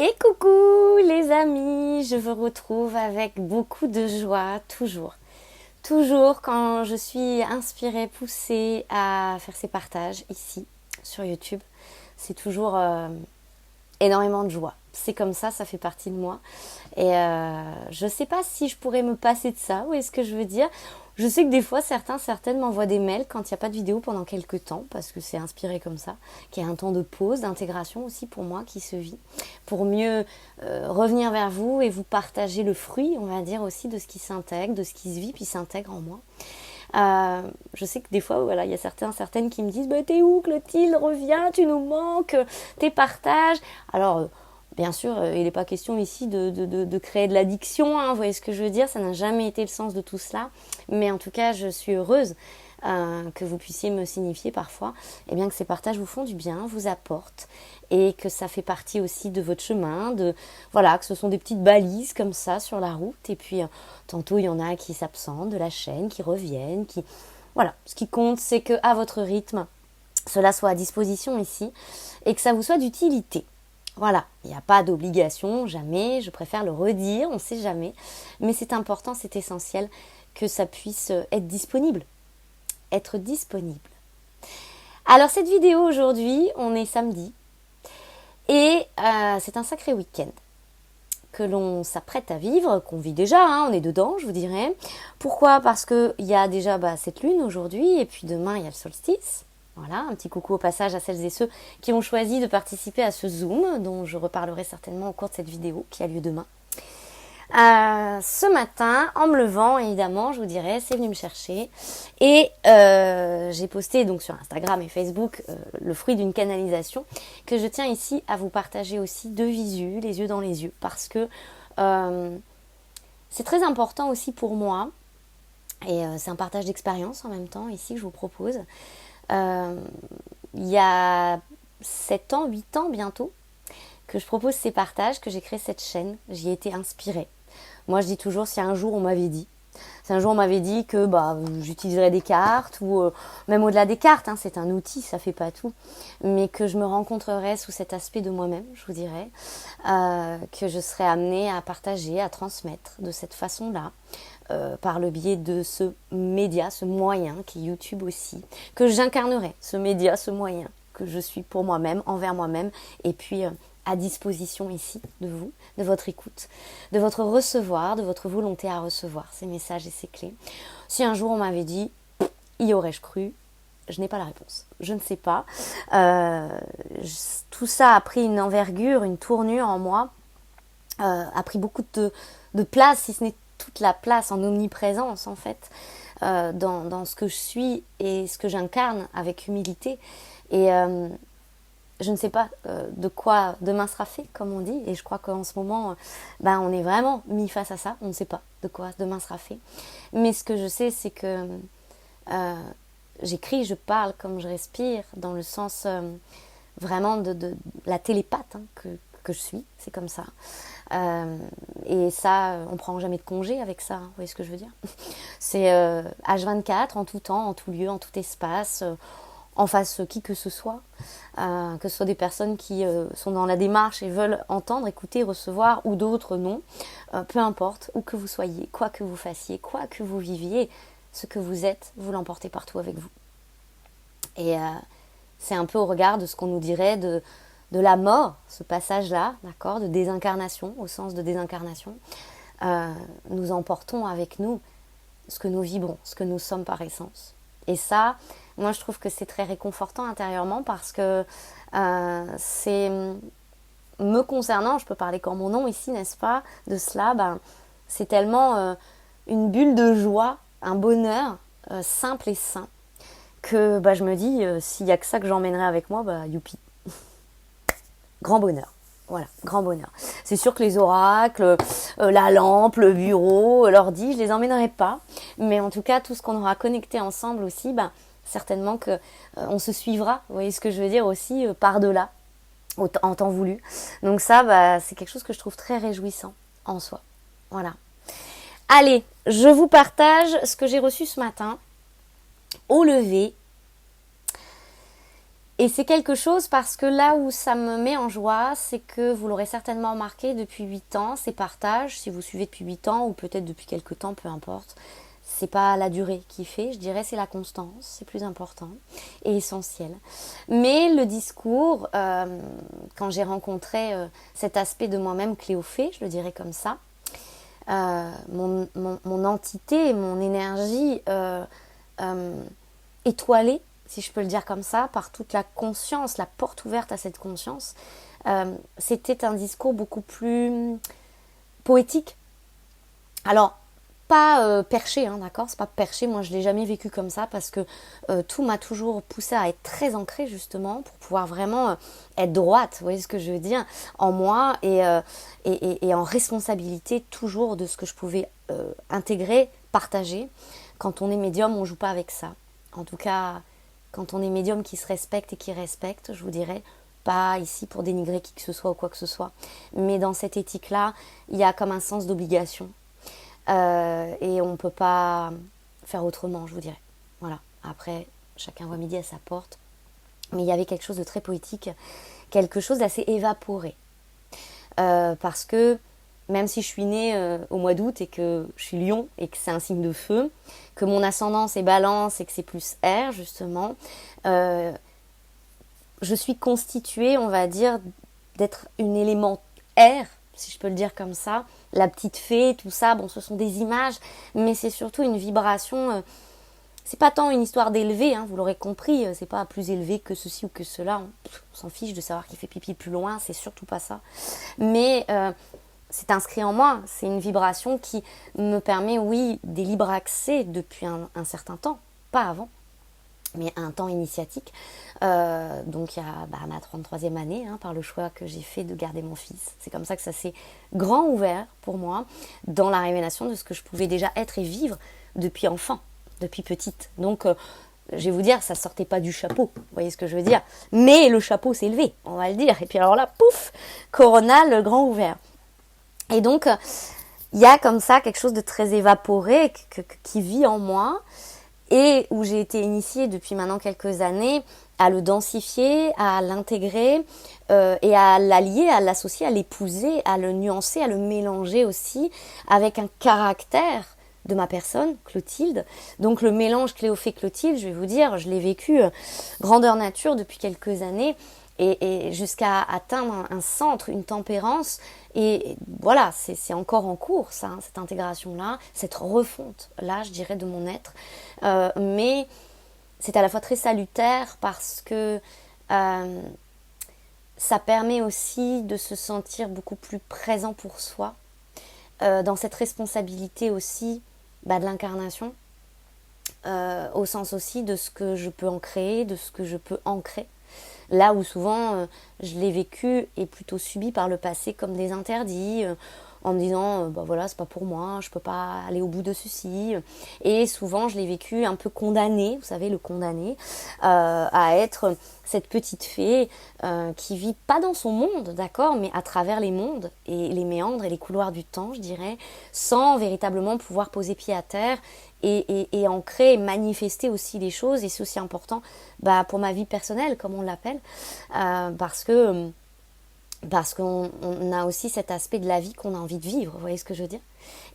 Et coucou les amis, je vous retrouve avec beaucoup de joie, toujours. Toujours quand je suis inspirée, poussée à faire ces partages ici, sur YouTube, c'est toujours énormément de joie. C'est comme ça fait partie de moi. Et je ne sais pas si je pourrais me passer de ça, vous voyez ce que je veux dire. Je sais que des fois, certaines m'envoient des mails quand il n'y a pas de vidéo pendant quelques temps, parce que c'est inspiré comme ça, qu'il y a un temps de pause, d'intégration aussi pour moi qui se vit, pour mieux revenir vers vous et vous partager le fruit, on va dire aussi, de ce qui s'intègre, de ce qui se vit, puis s'intègre en moi. Je sais que des fois, voilà, il y a certaines qui me disent bah, t'es où Clotilde, reviens, tu nous manques, tes partages. Alors, bien sûr, il n'est pas question ici de créer de l'addiction, hein, vous voyez ce que je veux dire, ça n'a jamais été le sens de tout cela. Mais en tout cas, je suis heureuse que vous puissiez me signifier parfois eh bien, que ces partages vous font du bien, vous apportent et que ça fait partie aussi de votre chemin, voilà, que ce sont des petites balises comme ça sur la route. Et puis, tantôt, il y en a qui s'absentent de la chaîne, qui reviennent, Voilà, ce qui compte, c'est qu'à votre rythme, cela soit à disposition ici et que ça vous soit d'utilité. Voilà, il n'y a pas d'obligation, jamais, je préfère le redire, on ne sait jamais, mais c'est important, c'est essentiel que ça puisse être disponible. Être disponible. Alors cette vidéo aujourd'hui, on est samedi, et c'est un sacré week-end que l'on s'apprête à vivre, qu'on vit déjà, hein, on est dedans, je vous dirais. Pourquoi ? Parce qu'il y a déjà cette lune aujourd'hui, et puis demain, il y a le solstice. Voilà, un petit coucou au passage à celles et ceux qui ont choisi de participer à ce Zoom, dont je reparlerai certainement au cours de cette vidéo qui a lieu demain. Ce matin, en me levant, évidemment, je vous dirais, c'est venu me chercher. Et j'ai posté donc sur Instagram et Facebook le fruit d'une canalisation que je tiens ici à vous partager aussi de visu, les yeux dans les yeux, parce que c'est très important aussi pour moi. Et c'est un partage d'expérience en même temps ici que je vous propose. Il y a 7 ans, 8 ans bientôt, que je propose ces partages, que j'ai créé cette chaîne. J'y ai été inspirée. Moi, je dis toujours, si un jour on m'avait dit que j'utiliserais des cartes, ou même au-delà des cartes, hein, c'est un outil, ça fait pas tout, mais que je me rencontrerais sous cet aspect de moi-même, je vous dirais, que je serais amenée à partager, à transmettre de cette façon-là, par le biais de ce média, ce moyen qui est YouTube aussi, que j'incarnerai, ce média, ce moyen que je suis pour moi-même, envers moi-même, et puis à disposition ici de vous, de votre écoute, de votre recevoir, de votre volonté à recevoir ces messages et ces clés. Si un jour on m'avait dit, y aurais-je cru ? Je n'ai pas la réponse. Je ne sais pas. Tout ça a pris une envergure, une tournure en moi, a pris beaucoup de place, si ce n'est toute la place en omniprésence en fait, dans ce que je suis et ce que j'incarne avec humilité. Et je ne sais pas de quoi demain sera fait, comme on dit, et je crois qu'en ce moment, on est vraiment mis face à ça. On ne sait pas de quoi demain sera fait. Mais ce que je sais, c'est que j'écris, je parle comme je respire, dans le sens vraiment de la télépathe que je suis, c'est comme ça. Et ça, on prend jamais de congé avec ça, vous voyez ce que je veux dire ? C'est H24, en tout temps, en tout lieu, en tout espace, en face qui que ce soit des personnes qui sont dans la démarche et veulent entendre, écouter, recevoir, ou d'autres non, peu importe, où que vous soyez, quoi que vous fassiez, quoi que vous viviez, ce que vous êtes, vous l'emportez partout avec vous. Et c'est un peu au regard de ce qu'on nous dirait de la mort, ce passage-là, d'accord, de désincarnation, au sens de désincarnation, nous emportons avec nous ce que nous vibrons, ce que nous sommes par essence. Et ça, moi je trouve que c'est très réconfortant intérieurement parce que c'est, me concernant, je peux parler qu'en mon nom ici, n'est-ce pas, de cela, c'est tellement une bulle de joie, un bonheur simple et sain, que je me dis, s'il n'y a que ça que j'emmènerai avec moi, youpi. Grand bonheur. Voilà, grand bonheur. C'est sûr que les oracles, la lampe, le bureau, l'ordi, je les emmènerai pas. Mais en tout cas, tout ce qu'on aura connecté ensemble aussi, certainement que on se suivra. Vous voyez ce que je veux dire aussi, par-delà, en temps voulu. Donc ça, c'est quelque chose que je trouve très réjouissant en soi. Voilà. Allez, je vous partage ce que j'ai reçu ce matin au lever. Et c'est quelque chose parce que là où ça me met en joie, c'est que vous l'aurez certainement remarqué depuis 8 ans, ces partages, si vous suivez depuis 8 ans ou peut-être depuis quelques temps, peu importe, c'est pas la durée qui fait, je dirais c'est la constance, c'est plus important et essentiel. Mais le discours, quand j'ai rencontré cet aspect de moi-même Cléophée, je le dirais comme ça, mon entité, mon énergie étoilée, si je peux le dire comme ça, par toute la conscience, la porte ouverte à cette conscience, c'était un discours beaucoup plus poétique. Alors, pas perché, hein, d'accord, c'est pas perché, moi je l'ai jamais vécu comme ça parce que tout m'a toujours poussé à être très ancrée justement pour pouvoir vraiment être droite, vous voyez ce que je veux dire, en moi et en responsabilité toujours de ce que je pouvais intégrer, partager. Quand on est médium, on joue pas avec ça. En tout cas, quand on est médium qui se respecte et qui respecte, je vous dirais, pas ici pour dénigrer qui que ce soit ou quoi que ce soit, mais dans cette éthique-là, il y a comme un sens d'obligation. Et on ne peut pas faire autrement, je vous dirais. Voilà. Après, chacun voit midi à sa porte. Mais il y avait quelque chose de très poétique, quelque chose d'assez évaporé. Parce que même si je suis née au mois d'août et que je suis lion et que c'est un signe de feu, que mon ascendant c'est balance et que c'est plus air justement, je suis constituée, on va dire, d'être une élément air, si je peux le dire comme ça. La petite fée, tout ça, bon, ce sont des images, mais c'est surtout une vibration. C'est pas tant une histoire d'élevé, hein, vous l'aurez compris, c'est pas plus élevé que ceci ou que cela. On s'en fiche de savoir qui fait pipi plus loin, c'est surtout pas ça. Mais c'est inscrit en moi, c'est une vibration qui me permet, oui, des libres accès depuis un certain temps, pas avant, mais un temps initiatique. Donc il y a ma 33e année, hein, par le choix que j'ai fait de garder mon fils. C'est comme ça que ça s'est grand ouvert pour moi dans la révélation de ce que je pouvais déjà être et vivre depuis enfant, depuis petite. Donc je vais vous dire, ça sortait pas du chapeau, vous voyez ce que je veux dire. Mais le chapeau s'est levé, on va le dire. Et puis alors là, pouf, coronal, grand ouvert. Et donc il y a comme ça quelque chose de très évaporé qui vit en moi et où j'ai été initiée depuis maintenant quelques années à le densifier, à l'intégrer et à l'allier, à l'associer, à l'épouser, à le nuancer, à le mélanger aussi avec un caractère de ma personne, Clotilde. Donc le mélange Cléophée-Clotilde, je vais vous dire, je l'ai vécu grandeur nature depuis quelques années et jusqu'à atteindre un centre, une tempérance. Et voilà, c'est encore en cours, ça, hein, cette intégration-là, cette refonte-là, je dirais, de mon être. Mais c'est à la fois très salutaire parce que ça permet aussi de se sentir beaucoup plus présent pour soi, dans cette responsabilité aussi de l'incarnation, au sens aussi de ce que je peux en créer, de ce que je peux ancrer. Là où souvent je l'ai vécu et plutôt subi par le passé comme des interdits, en me disant voilà, c'est pas pour moi, je peux pas aller au bout de ceci. Et souvent je l'ai vécu un peu condamné, vous savez, le condamné, à être cette petite fée qui vit pas dans son monde, d'accord, mais à travers les mondes et les méandres et les couloirs du temps, je dirais, sans véritablement pouvoir poser pied à terre et ancrer et manifester aussi les choses. Et c'est aussi important pour ma vie personnelle, comme on l'appelle, parce qu'on a aussi cet aspect de la vie qu'on a envie de vivre, vous voyez ce que je veux dire.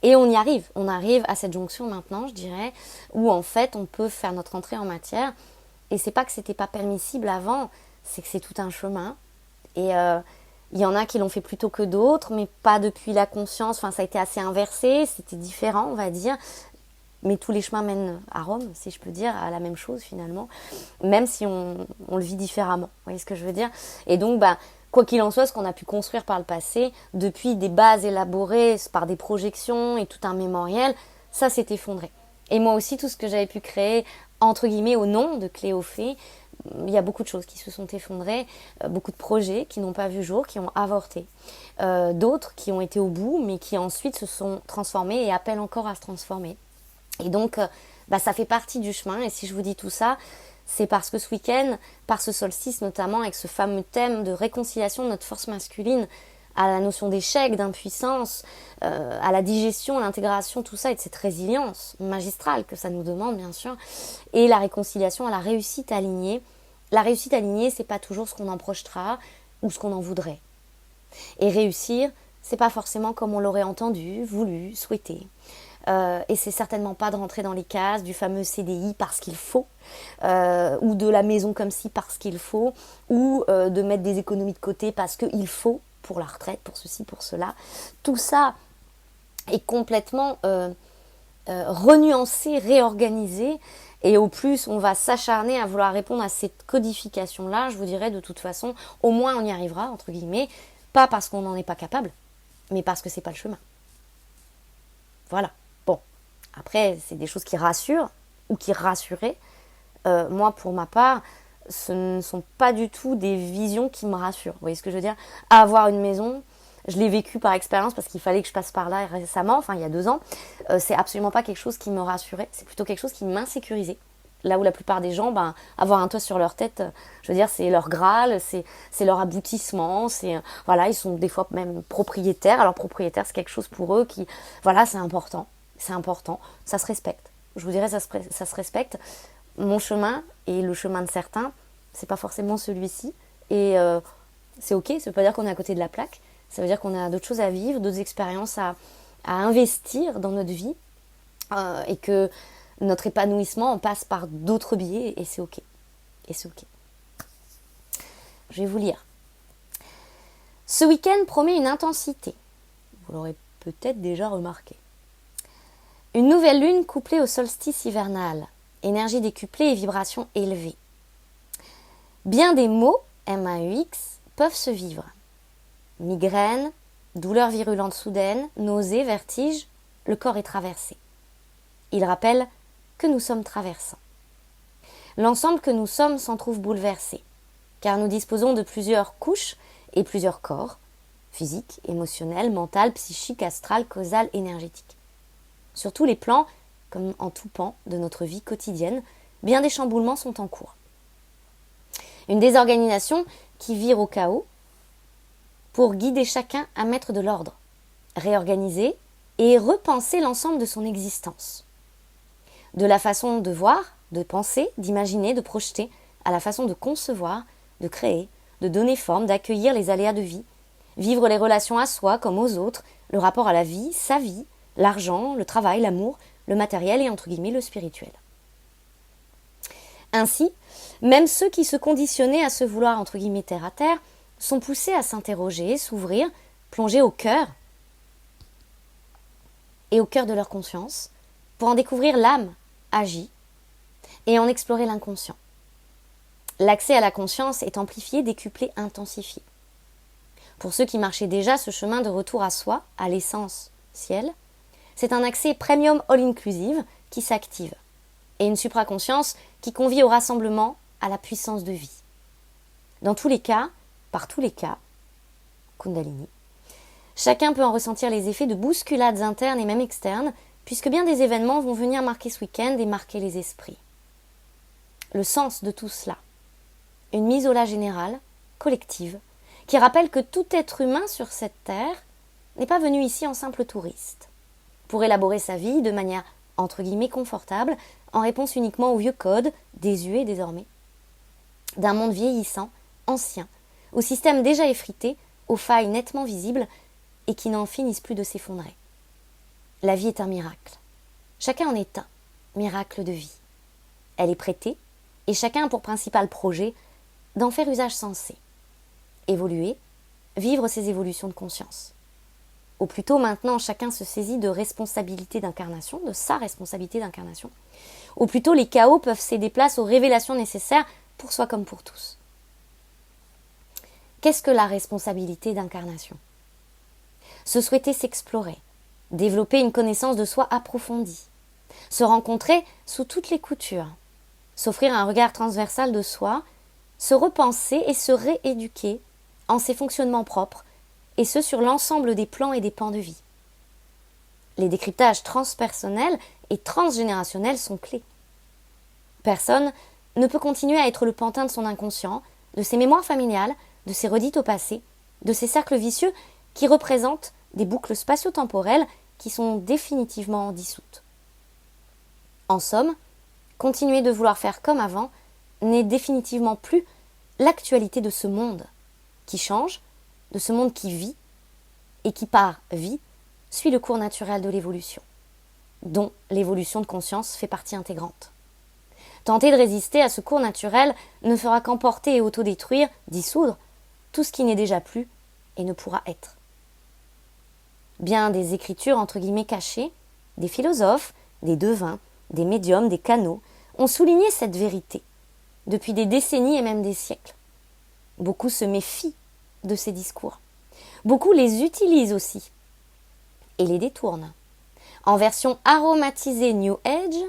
Et on arrive à cette jonction maintenant, je dirais, où en fait on peut faire notre entrée en matière. Et c'est pas que c'était pas permissible avant, c'est que c'est tout un chemin. Et il y en a qui l'ont fait plus tôt que d'autres, mais pas depuis la conscience. Enfin, ça a été assez inversé, c'était différent, on va dire. Mais tous les chemins mènent à Rome, si je peux dire, à la même chose finalement, même si on le vit différemment. Vous voyez ce que je veux dire. Et donc, quoi qu'il en soit, ce qu'on a pu construire par le passé, depuis des bases élaborées par des projections et tout un mémoriel, ça s'est effondré. Et moi aussi, tout ce que j'avais pu créer, entre guillemets, au nom de Cléophée, il y a beaucoup de choses qui se sont effondrées, beaucoup de projets qui n'ont pas vu jour, qui ont avorté. D'autres qui ont été au bout, mais qui ensuite se sont transformés et appellent encore à se transformer. Et donc, ça fait partie du chemin. Et si je vous dis tout ça, c'est parce que ce week-end, par ce solstice notamment, avec ce fameux thème de réconciliation de notre force masculine à la notion d'échec, d'impuissance, à la digestion, à l'intégration, tout ça, et de cette résilience magistrale que ça nous demande, bien sûr, et la réconciliation à la réussite alignée, La réussite alignée, c'est pas toujours ce qu'on en projetera ou ce qu'on en voudrait. Et réussir, c'est pas forcément comme on l'aurait entendu, voulu, souhaité. Et c'est certainement pas de rentrer dans les cases du fameux CDI parce qu'il faut, ou de la maison comme ci parce qu'il faut, ou de mettre des économies de côté parce qu'il faut, pour la retraite, pour ceci, pour cela. Tout ça est complètement renuancé, réorganisé, et au plus on va s'acharner à vouloir répondre à cette codification-là, je vous dirais de toute façon, au moins on y arrivera, entre guillemets, pas parce qu'on n'en est pas capable, mais parce que c'est pas le chemin. Voilà. Bon, après, c'est des choses qui rassurent ou qui rassuraient. Moi, pour ma part, ce ne sont pas du tout des visions qui me rassurent. Vous voyez ce que je veux dire ? Avoir une maison, je l'ai vécu par expérience parce qu'il fallait que je passe par là récemment, enfin il y a 2 ans. C'est absolument pas quelque chose qui me rassurait, c'est plutôt quelque chose qui m'insécurisait. Là où la plupart des gens, avoir un toit sur leur tête, je veux dire, c'est leur Graal, c'est leur aboutissement, voilà, ils sont des fois même propriétaires. Alors propriétaire, c'est quelque chose pour eux qui, voilà, c'est important, ça se respecte. Je vous dirais, ça se respecte. Mon chemin et le chemin de certains, c'est pas forcément celui-ci, et c'est ok. Ça veut pas dire qu'on est à côté de la plaque. Ça veut dire qu'on a d'autres choses à vivre, d'autres expériences à investir dans notre vie, et que notre épanouissement en passe par d'autres biais, et c'est ok. Je vais vous lire. Ce week-end promet une intensité. Vous l'aurez peut-être déjà remarqué. Une nouvelle lune couplée au solstice hivernal. Énergie décuplée et vibrations élevées. Bien des maux, MAUX, peuvent se vivre. Migraine, douleurs virulentes soudaines, nausées, vertiges, le corps est traversé. Il rappelle que nous sommes traversants. L'ensemble que nous sommes s'en trouve bouleversé, car nous disposons de plusieurs couches et plusieurs corps, physique, émotionnel, mental, psychique, astral, causal, énergétique. Sur tous les plans, comme en tout pan de notre vie quotidienne, bien des chamboulements sont en cours. Une désorganisation qui vire au chaos pour guider chacun à mettre de l'ordre, réorganiser et repenser l'ensemble de son existence. De la façon de voir, de penser, d'imaginer, de projeter, à la façon de concevoir, de créer, de donner forme, d'accueillir les aléas de vie, vivre les relations à soi comme aux autres, le rapport à la vie, sa vie, l'argent, le travail, l'amour, le matériel et entre guillemets le spirituel. Ainsi, même ceux qui se conditionnaient à se vouloir entre guillemets terre à terre sont poussés à s'interroger, s'ouvrir, plonger au cœur et au cœur de leur conscience pour en découvrir l'âme agit et en explorer l'inconscient. L'accès à la conscience est amplifié, décuplé, intensifié. Pour ceux qui marchaient déjà ce chemin de retour à soi, à l'essence ciel, c'est un accès premium all-inclusive qui s'active et une supraconscience qui convie au rassemblement, à la puissance de vie. Dans tous les cas, par tous les cas, Kundalini, chacun peut en ressentir les effets de bousculades internes et même externes, puisque bien des événements vont venir marquer ce week-end et marquer les esprits. Le sens de tout cela, une mise au la générale, collective, qui rappelle que tout être humain sur cette terre n'est pas venu ici en simple touriste, pour élaborer sa vie de manière entre guillemets confortable, en réponse uniquement aux vieux codes, désuets désormais, d'un monde vieillissant, ancien, au système déjà effrité, aux failles nettement visibles et qui n'en finissent plus de s'effondrer. La vie est un miracle. Chacun en est un miracle de vie. Elle est prêtée et chacun a pour principal projet d'en faire usage sensé. Évoluer, vivre ses évolutions de conscience. Au plus tôt maintenant, chacun se saisit de responsabilité d'incarnation, de sa responsabilité d'incarnation. Au plus tôt, les chaos peuvent céder place aux révélations nécessaires pour soi comme pour tous. Qu'est-ce que la responsabilité d'incarnation ? Se souhaiter s'explorer, développer une connaissance de soi approfondie, se rencontrer sous toutes les coutures, s'offrir un regard transversal de soi, se repenser et se rééduquer en ses fonctionnements propres, et ce sur l'ensemble des plans et des pans de vie. Les décryptages transpersonnels et transgénérationnels sont clés. Personne ne peut continuer à être le pantin de son inconscient, de ses mémoires familiales, de ses redites au passé, de ses cercles vicieux qui représentent des boucles spatio-temporelles qui sont définitivement dissoutes. En somme, continuer de vouloir faire comme avant n'est définitivement plus l'actualité de ce monde qui change, de ce monde qui vit et qui par vie suit le cours naturel de l'évolution, dont l'évolution de conscience fait partie intégrante. Tenter de résister à ce cours naturel ne fera qu'emporter et autodétruire, dissoudre, tout ce qui n'est déjà plus et ne pourra être. Bien des écritures entre guillemets cachées, des philosophes, des devins, des médiums, des canaux, ont souligné cette vérité depuis des décennies et même des siècles. Beaucoup se méfient de ces discours. Beaucoup les utilisent aussi et les détournent en version aromatisée New Age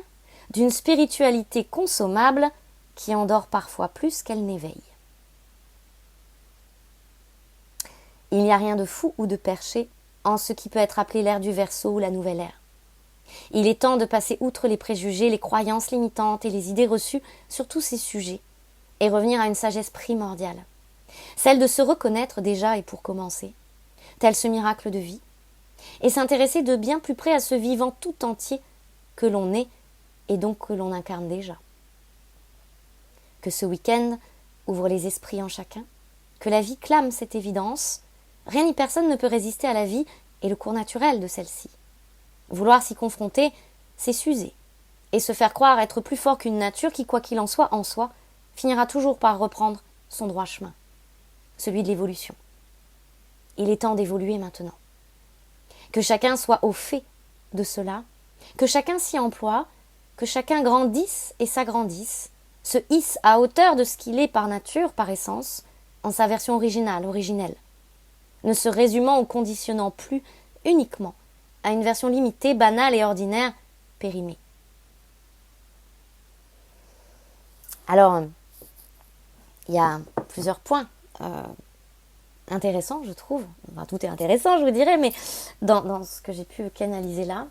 d'une spiritualité consommable qui endort parfois plus qu'elle n'éveille. Il n'y a rien de fou ou de perché en ce qui peut être appelé l'ère du Verseau ou la nouvelle ère. Il est temps de passer outre les préjugés, les croyances limitantes et les idées reçues sur tous ces sujets et revenir à une sagesse primordiale, celle de se reconnaître déjà et pour commencer, tel ce miracle de vie, et s'intéresser de bien plus près à ce vivant tout entier que l'on est et donc que l'on incarne déjà. Que ce week-end ouvre les esprits en chacun, que la vie clame cette évidence, rien ni personne ne peut résister à la vie et le cours naturel de celle-ci. Vouloir s'y confronter, c'est s'user, et se faire croire être plus fort qu'une nature qui, quoi qu'il en soi, finira toujours par reprendre son droit chemin, celui de l'évolution. Il est temps d'évoluer maintenant. Que chacun soit au fait de cela, que chacun s'y emploie, que chacun grandisse et s'agrandisse, se hisse à hauteur de ce qu'il est par nature, par essence, en sa version originelle, ne se résumant ou conditionnant plus uniquement à une version limitée, banale et ordinaire, périmée. Alors, il y a plusieurs points intéressants, je trouve. Enfin, tout est intéressant, je vous dirais, mais dans ce que j'ai pu canaliser là,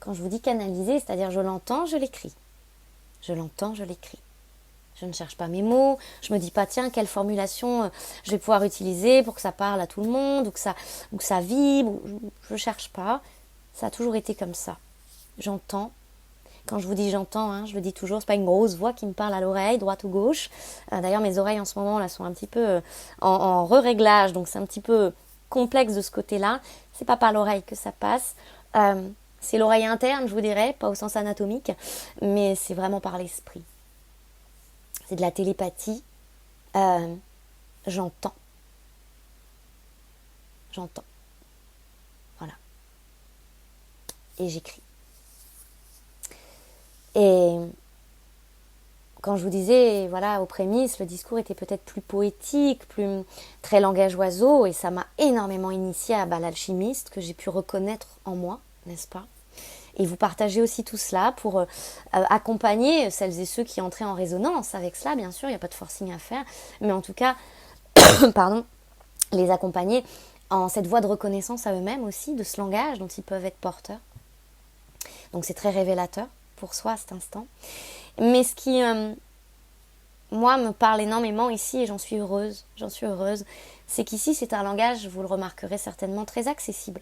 quand je vous dis canaliser, c'est-à-dire je l'entends, je l'écris. Je l'entends, je l'écris. Je ne cherche pas mes mots, je me dis pas tiens quelle formulation je vais pouvoir utiliser pour que ça parle à tout le monde ou que ça vibre. Je cherche pas, ça a toujours été comme ça. J'entends. Quand je vous dis j'entends, je le dis toujours, c'est pas une grosse voix qui me parle à l'oreille, droite ou gauche. D'ailleurs mes oreilles en ce moment là sont un petit peu en réglage, donc c'est un petit peu complexe de ce côté-là. C'est pas par l'oreille que ça passe. C'est l'oreille interne, je vous dirais, pas au sens anatomique, mais c'est vraiment par l'esprit. C'est de la télépathie. J'entends. Voilà. Et j'écris. Et quand je vous disais, voilà, aux prémices, le discours était peut-être plus poétique, plus très langage oiseau, et ça m'a énormément initiée à l'alchimiste que j'ai pu reconnaître en moi, n'est-ce pas ? Et vous partagez aussi tout cela pour accompagner celles et ceux qui entraient en résonance avec cela, bien sûr, il n'y a pas de forcing à faire, mais en tout cas, les accompagner en cette voie de reconnaissance à eux-mêmes aussi, de ce langage dont ils peuvent être porteurs. Donc c'est très révélateur pour soi à cet instant. Mais ce qui, moi, me parle énormément ici, et j'en suis heureuse, c'est qu'ici c'est un langage, vous le remarquerez certainement, très accessible,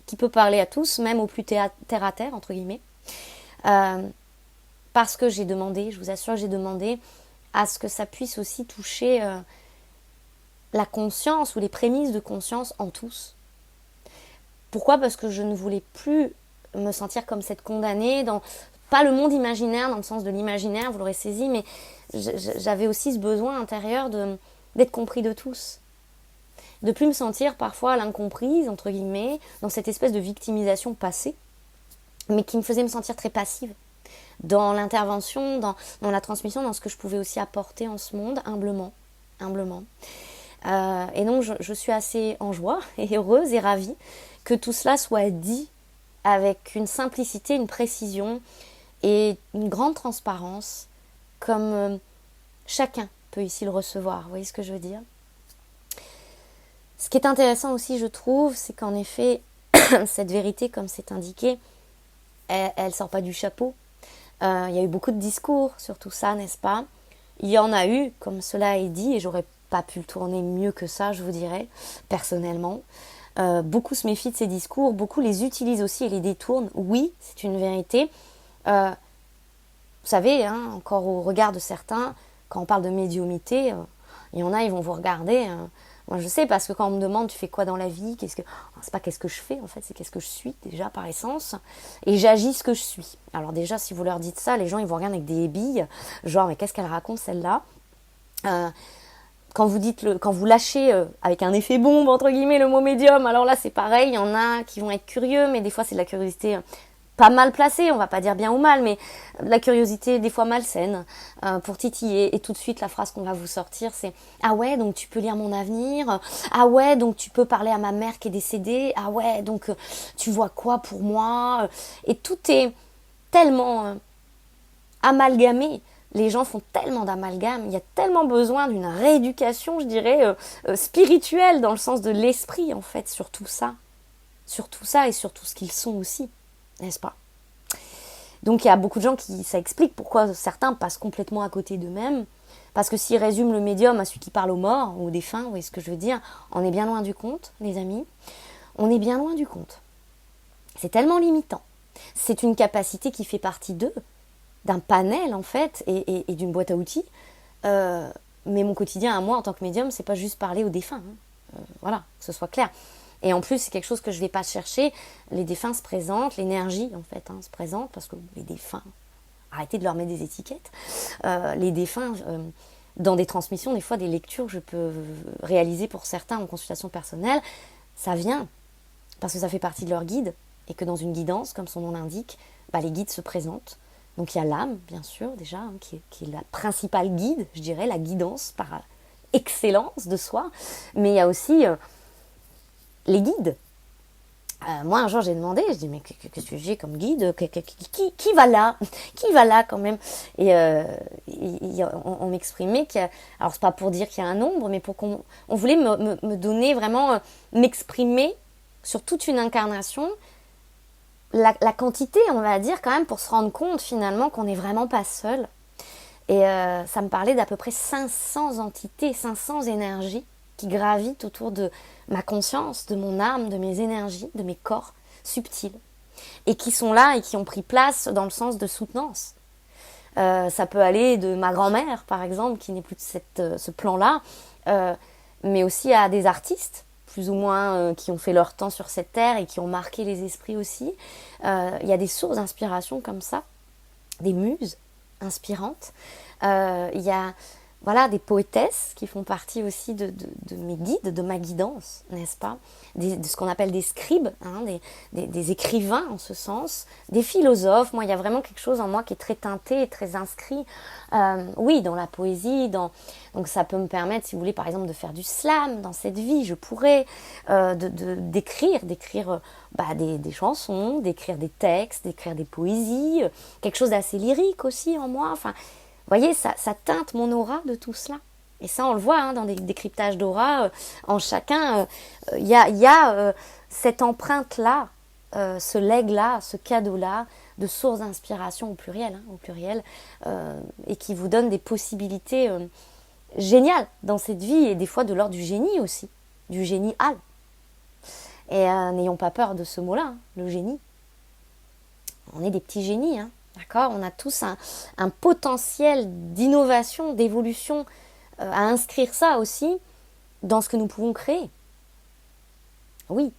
qui peut parler à tous, même aux plus terre à terre, entre guillemets, parce que j'ai demandé, je vous assure, j'ai demandé à ce que ça puisse aussi toucher la conscience ou les prémices de conscience en tous. Pourquoi ? Parce que je ne voulais plus me sentir comme cette condamnée dans, pas le monde imaginaire, dans le sens de l'imaginaire, vous l'aurez saisi, mais j'avais aussi ce besoin intérieur d'être compris de tous. De plus me sentir parfois l'incomprise, entre guillemets, dans cette espèce de victimisation passée, mais qui me faisait me sentir très passive dans l'intervention, dans la transmission, dans ce que je pouvais aussi apporter en ce monde, humblement. Et donc je suis assez en joie et heureuse et ravie que tout cela soit dit avec une simplicité, une précision et une grande transparence, comme chacun peut ici le recevoir. Vous voyez ce que je veux dire ? Ce qui est intéressant aussi, je trouve, c'est qu'en effet, cette vérité, comme c'est indiqué, elle sort pas du chapeau. Il y a eu beaucoup de discours sur tout ça, n'est-ce pas ? Il y en a eu, comme cela est dit, et j'aurais pas pu le tourner mieux que ça, je vous dirais, personnellement. Beaucoup se méfient de ces discours, beaucoup les utilisent aussi et les détournent. Oui, c'est une vérité. Vous savez, encore au regard de certains, quand on parle de médiumité, il y en a, ils vont vous regarder. Moi, je sais, parce que quand on me demande, tu fais quoi dans la vie, c'est pas qu'est-ce que je fais, en fait, c'est qu'est-ce que je suis, déjà, par essence. Et j'agis ce que je suis. Alors déjà, si vous leur dites ça, les gens, ils vous regardent avec des billes. Genre, mais qu'est-ce qu'elle raconte, celle-là quand vous lâchez avec un effet bombe, entre guillemets, le mot médium, alors là, c'est pareil. Il y en a qui vont être curieux, mais des fois, c'est de la curiosité pas mal placée, on va pas dire bien ou mal, mais la curiosité des fois malsaine pour titiller. Et tout de suite, la phrase qu'on va vous sortir, c'est « Ah ouais, donc tu peux lire mon avenir. Ah ouais, donc tu peux parler à ma mère qui est décédée. Ah ouais, donc tu vois quoi pour moi ?» Et tout est tellement amalgamé. Les gens font tellement d'amalgame, il y a tellement besoin d'une rééducation, je dirais, spirituelle, dans le sens de l'esprit, en fait, sur tout ça. Sur tout ça et sur tout ce qu'ils sont aussi. N'est-ce pas? Donc il y a beaucoup de gens ça explique pourquoi certains passent complètement à côté d'eux-mêmes, parce que s'ils résument le médium à celui qui parle aux morts ou aux défunts, vous voyez ce que je veux dire, on est bien loin du compte, les amis, on est bien loin du compte. C'est tellement limitant. C'est une capacité qui fait partie d'eux, d'un panel en fait, et d'une boîte à outils, mais mon quotidien à moi en tant que médium, c'est pas juste parler aux défunts, voilà, que ce soit clair. Et en plus, c'est quelque chose que je ne vais pas chercher. Les défunts se présentent, l'énergie, en fait, se présente, parce que les défunts, arrêtez de leur mettre des étiquettes. Les défunts, dans des transmissions, des fois, des lectures que je peux réaliser pour certains en consultation personnelle, ça vient parce que ça fait partie de leur guide, et que dans une guidance, comme son nom l'indique, les guides se présentent. Donc il y a l'âme, bien sûr, déjà, qui est la principale guide, je dirais, la guidance par excellence de soi. Mais il y a aussi les guides. Moi, un jour, j'ai demandé, je dis, mais qu'est-ce que j'ai comme guide? Qui va là? Qui va là, quand même? Et on m'exprimait alors, c'est pas pour dire qu'il y a un nombre, mais pour on voulait me donner vraiment, m'exprimer sur toute une incarnation, la quantité, on va dire, quand même, pour se rendre compte, finalement, qu'on n'est vraiment pas seul. Et ça me parlait d'à peu près 500 entités, 500 énergies qui gravitent autour de ma conscience, de mon âme, de mes énergies, de mes corps subtils, et qui sont là et qui ont pris place dans le sens de soutenance. Ça peut aller de ma grand-mère, par exemple, qui n'est plus de ce plan-là, mais aussi à des artistes, plus ou moins, qui ont fait leur temps sur cette terre et qui ont marqué les esprits aussi. Il y a des sources d'inspiration comme ça, des muses inspirantes. Il y a des poétesses qui font partie aussi de mes guides, de ma guidance, n'est-ce pas? De ce qu'on appelle des scribes, des écrivains en ce sens, des philosophes. Moi, il y a vraiment quelque chose en moi qui est très teinté et très inscrit, oui, dans la poésie. Donc ça peut me permettre, si vous voulez, par exemple, de faire du slam dans cette vie. Je pourrais d'écrire des chansons, d'écrire des textes, d'écrire des poésies, quelque chose d'assez lyrique aussi en moi. Enfin, vous voyez, ça teinte mon aura de tout cela. Et ça, on le voit dans des décryptages d'aura. En chacun, il y a cette empreinte-là, ce legs-là, ce cadeau-là, de source d'inspiration au pluriel, et qui vous donne des possibilités géniales dans cette vie, et des fois de l'ordre du génie aussi, du génial. Et n'ayons pas peur de ce mot-là, le génie. On est des petits génies, d'accord? On a tous un potentiel d'innovation, d'évolution, à inscrire ça aussi dans ce que nous pouvons créer. Oui.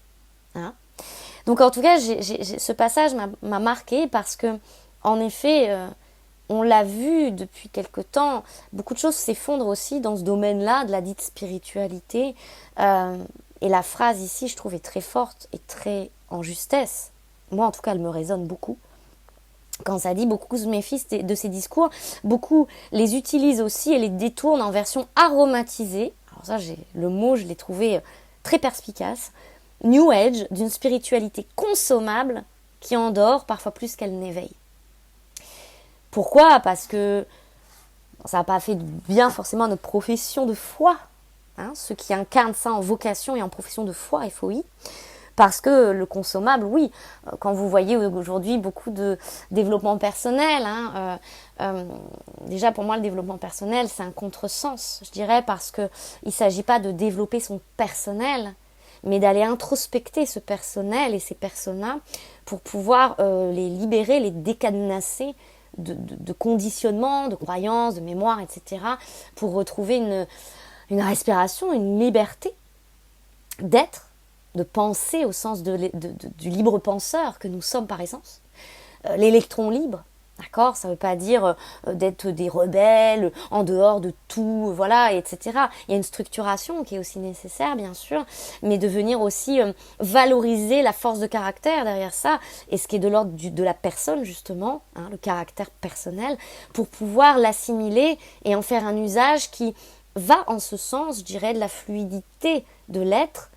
Donc en tout cas, ce passage m'a marqué parce que, en effet, on l'a vu depuis quelque temps, beaucoup de choses s'effondrent aussi dans ce domaine-là de la dite spiritualité. Et la phrase ici, je trouve, est très forte et très en justesse. Moi, en tout cas, elle me résonne beaucoup. Quand ça dit, beaucoup se méfient de ces discours, beaucoup les utilisent aussi et les détournent en version aromatisée. Alors ça, le mot, je l'ai trouvé très perspicace. New Age, d'une spiritualité consommable qui endort parfois plus qu'elle n'éveille. Pourquoi? Parce que ça n'a pas fait de bien forcément à notre profession de foi. Ceux qui incarnent ça en vocation et en profession de foi, FOI. Parce que le consommable, oui, quand vous voyez aujourd'hui beaucoup de développement personnel, déjà pour moi le développement personnel c'est un contresens, je dirais, parce qu'il ne s'agit pas de développer son personnel, mais d'aller introspecter ce personnel et ces personas pour pouvoir les libérer, les décadenasser de conditionnement, de croyances, de mémoire, etc. pour retrouver une respiration, une liberté d'être, de penser au sens du libre penseur que nous sommes par essence. L'électron libre, d'accord, ça ne veut pas dire d'être des rebelles en dehors de tout, voilà, etc. Il y a une structuration qui est aussi nécessaire, bien sûr, mais de venir aussi valoriser la force de caractère derrière ça, et ce qui est de l'ordre de la personne, justement, hein, le caractère personnel, pour pouvoir l'assimiler et en faire un usage qui va en ce sens, je dirais, de la fluidité de l'être,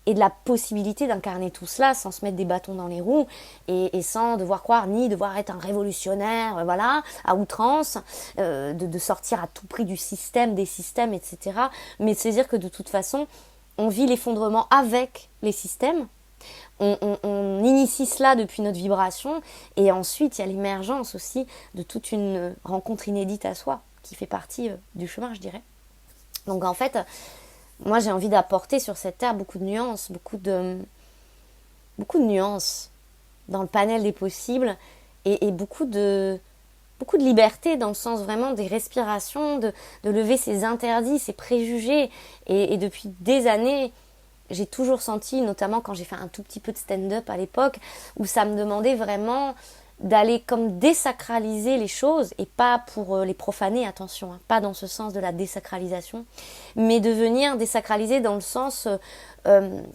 et de la possibilité d'incarner tout cela sans se mettre des bâtons dans les roues et sans devoir croire ni devoir être un révolutionnaire, voilà, à outrance, de sortir à tout prix du système, des systèmes, etc. Mais de se dire que de toute façon, on vit l'effondrement avec les systèmes, on initie cela depuis notre vibration, et ensuite il y a l'émergence aussi de toute une rencontre inédite à soi, qui fait partie du chemin, je dirais. Donc en fait, moi, j'ai envie d'apporter sur cette terre beaucoup de nuances, beaucoup de nuances dans le panel des possibles, et beaucoup de liberté dans le sens vraiment des respirations, de lever ses interdits, ses préjugés. Et depuis des années, j'ai toujours senti, notamment quand j'ai fait un tout petit peu de stand-up à l'époque, où ça me demandait vraiment d'aller comme désacraliser les choses, et pas pour les profaner, attention, hein, pas dans ce sens de la désacralisation, mais de venir désacraliser dans le sens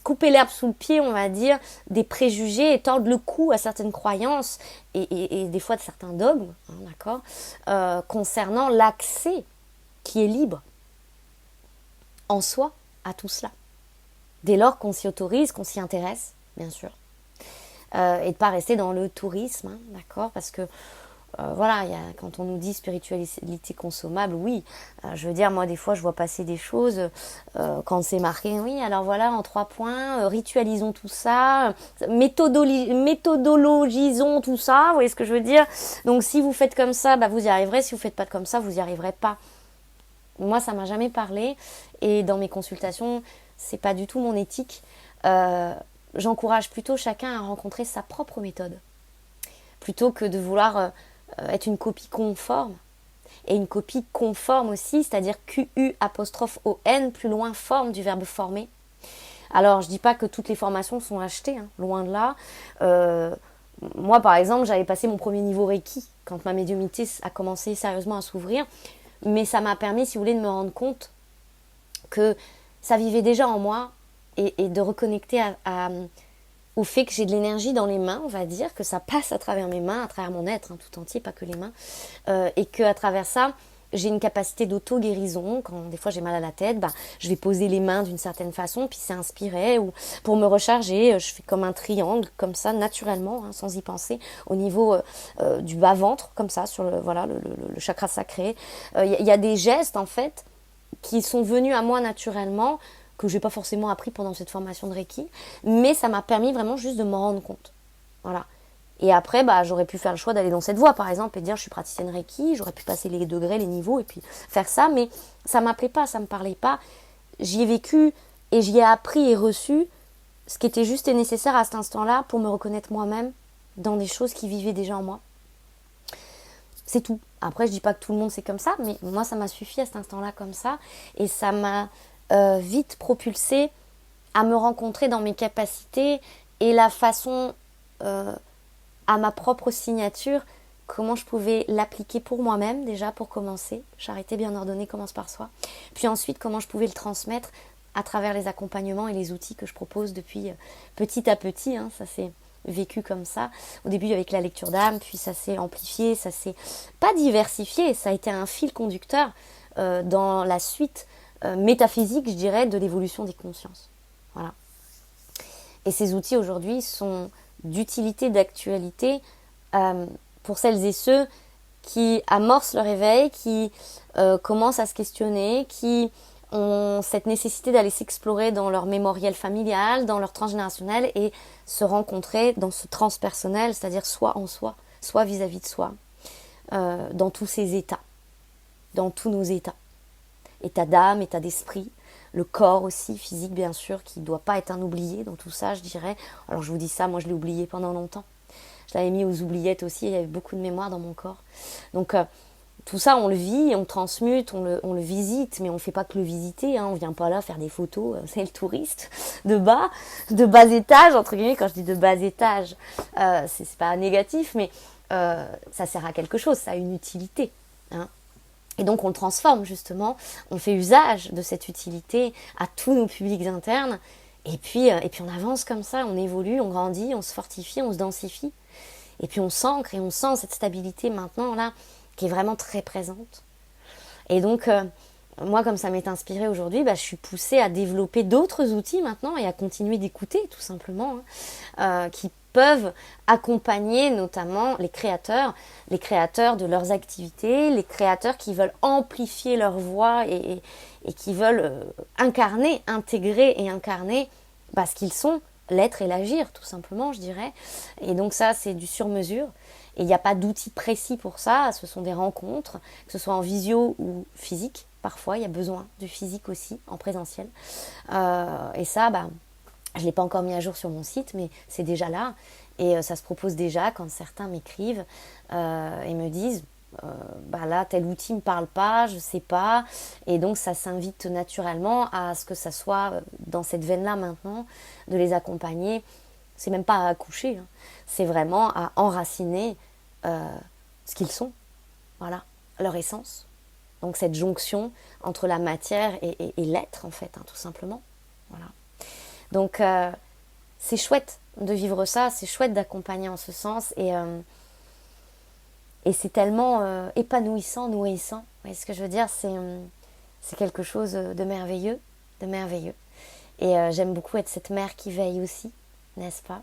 couper l'herbe sous le pied, on va dire, des préjugés, et tordre le cou à certaines croyances et des fois de certains dogmes, hein, d'accord, concernant l'accès qui est libre en soi à tout cela, dès lors qu'on s'y autorise, qu'on s'y intéresse, bien sûr. Et de ne pas rester dans le tourisme, hein, d'accord, parce que voilà, quand on nous dit spiritualité consommable, oui, je veux dire, moi des fois je vois passer des choses quand c'est marqué, oui, alors voilà, en 3 points, ritualisons tout ça, méthodologisons tout ça, vous voyez ce que je veux dire. Donc si vous faites comme ça, bah, vous y arriverez, si vous ne faites pas comme ça, vous n'y arriverez pas. Moi, ça ne m'a jamais parlé, et dans mes consultations, c'est pas du tout mon éthique. J'encourage plutôt chacun à rencontrer sa propre méthode, plutôt que de vouloir être une copie conforme. Et une copie conforme aussi, c'est-à-dire Q-U'-O-N, plus loin, forme, du verbe former. Alors, je ne dis pas que toutes les formations sont achetées, hein, loin de là. Moi, par exemple, j'avais passé mon premier niveau Reiki, quand ma médiumnité a commencé sérieusement à s'ouvrir. Mais ça m'a permis, si vous voulez, de me rendre compte que ça vivait déjà en moi, et de reconnecter au fait que j'ai de l'énergie dans les mains, on va dire, que ça passe à travers mes mains, à travers mon être, hein, tout entier, pas que les mains, et qu'à travers ça, j'ai une capacité d'auto-guérison. Quand des fois j'ai mal à la tête, bah, je vais poser les mains d'une certaine façon, puis c'est inspiré, ou pour me recharger, je fais comme un triangle, comme ça, naturellement, hein, sans y penser, au niveau du bas-ventre, comme ça, sur le chakra sacré. Y a des gestes, en fait, qui sont venus à moi naturellement, que je n'ai pas forcément appris pendant cette formation de Reiki, mais ça m'a permis vraiment juste de m'en rendre compte. Voilà. Et après, bah, j'aurais pu faire le choix d'aller dans cette voie, par exemple, et dire je suis praticienne Reiki, j'aurais pu passer les degrés, les niveaux, et puis faire ça, mais ça ne m'appelait pas, ça ne me parlait pas. J'y ai vécu, et j'y ai appris et reçu ce qui était juste et nécessaire à cet instant-là pour me reconnaître moi-même dans des choses qui vivaient déjà en moi. C'est tout. Après, je dis pas que tout le monde c'est comme ça, mais moi, ça m'a suffi à cet instant-là comme ça, et ça m'a vite propulsée à me rencontrer dans mes capacités et la façon à ma propre signature, comment je pouvais l'appliquer pour moi-même déjà pour commencer. Charité bien ordonnée commence par soi. Puis ensuite, comment je pouvais le transmettre à travers les accompagnements et les outils que je propose depuis petit à petit. Hein, ça s'est vécu comme ça. Au début avec la lecture d'âme, puis ça s'est amplifié, ça s'est pas diversifié, ça a été un fil conducteur dans la suite métaphysique, je dirais, de l'évolution des consciences. Voilà. Et ces outils aujourd'hui sont d'utilité, d'actualité pour celles et ceux qui amorcent leur éveil, qui commencent à se questionner, qui ont cette nécessité d'aller s'explorer dans leur mémoriel familial, dans leur transgénérationnel, et se rencontrer dans ce transpersonnel, c'est-à-dire soi en soi, soi vis-à-vis de soi, dans tous ces états, dans tous nos états. État d'âme, état d'esprit, le corps aussi, physique bien sûr, qui ne doit pas être un oublié dans tout ça, je dirais. Alors je vous dis ça, moi je l'ai oublié pendant longtemps. Je l'avais mis aux oubliettes aussi, il y avait beaucoup de mémoire dans mon corps. Donc tout ça, on le vit, on le transmute, on le visite, mais on ne fait pas que le visiter, hein, on ne vient pas là faire des photos, c'est le touriste de bas étage, entre guillemets. Quand je dis de bas étage, c'est pas négatif, mais ça sert à quelque chose, ça a une utilité, hein. Et donc on le transforme justement, on fait usage de cette utilité à tous nos publics internes, et puis on avance comme ça, on évolue, on grandit, on se fortifie, on se densifie, et puis on s'ancre et on sent cette stabilité maintenant là, qui est vraiment très présente. Et donc moi, comme ça m'est inspiré aujourd'hui, je suis poussée à développer d'autres outils maintenant et à continuer d'écouter tout simplement, hein, qui peuvent accompagner notamment les créateurs de leurs activités, les créateurs qui veulent amplifier leur voix et qui veulent intégrer et incarner ce qu'ils sont, l'être et l'agir tout simplement, je dirais. Et donc ça, c'est du sur-mesure. Et il n'y a pas d'outils précis pour ça, ce sont des rencontres, que ce soit en visio ou physique. Parfois, il y a besoin du physique aussi, en présentiel. Et ça, je ne l'ai pas encore mis à jour sur mon site, mais c'est déjà là. Et ça se propose déjà quand certains m'écrivent et me disent là, tel outil ne me parle pas, je ne sais pas. Et donc, ça s'invite naturellement à ce que ça soit dans cette veine-là maintenant, de les accompagner. C'est même pas à accoucher, hein. C'est vraiment à enraciner ce qu'ils sont. Voilà, leur essence. Donc cette jonction entre la matière et l'être, en fait, hein, tout simplement. Voilà. Donc c'est chouette de vivre ça, c'est chouette d'accompagner en ce sens, et c'est tellement épanouissant, nourrissant. Vous voyez ce que je veux dire, c'est quelque chose de merveilleux, de merveilleux. Et j'aime beaucoup être cette mère qui veille aussi, n'est-ce pas?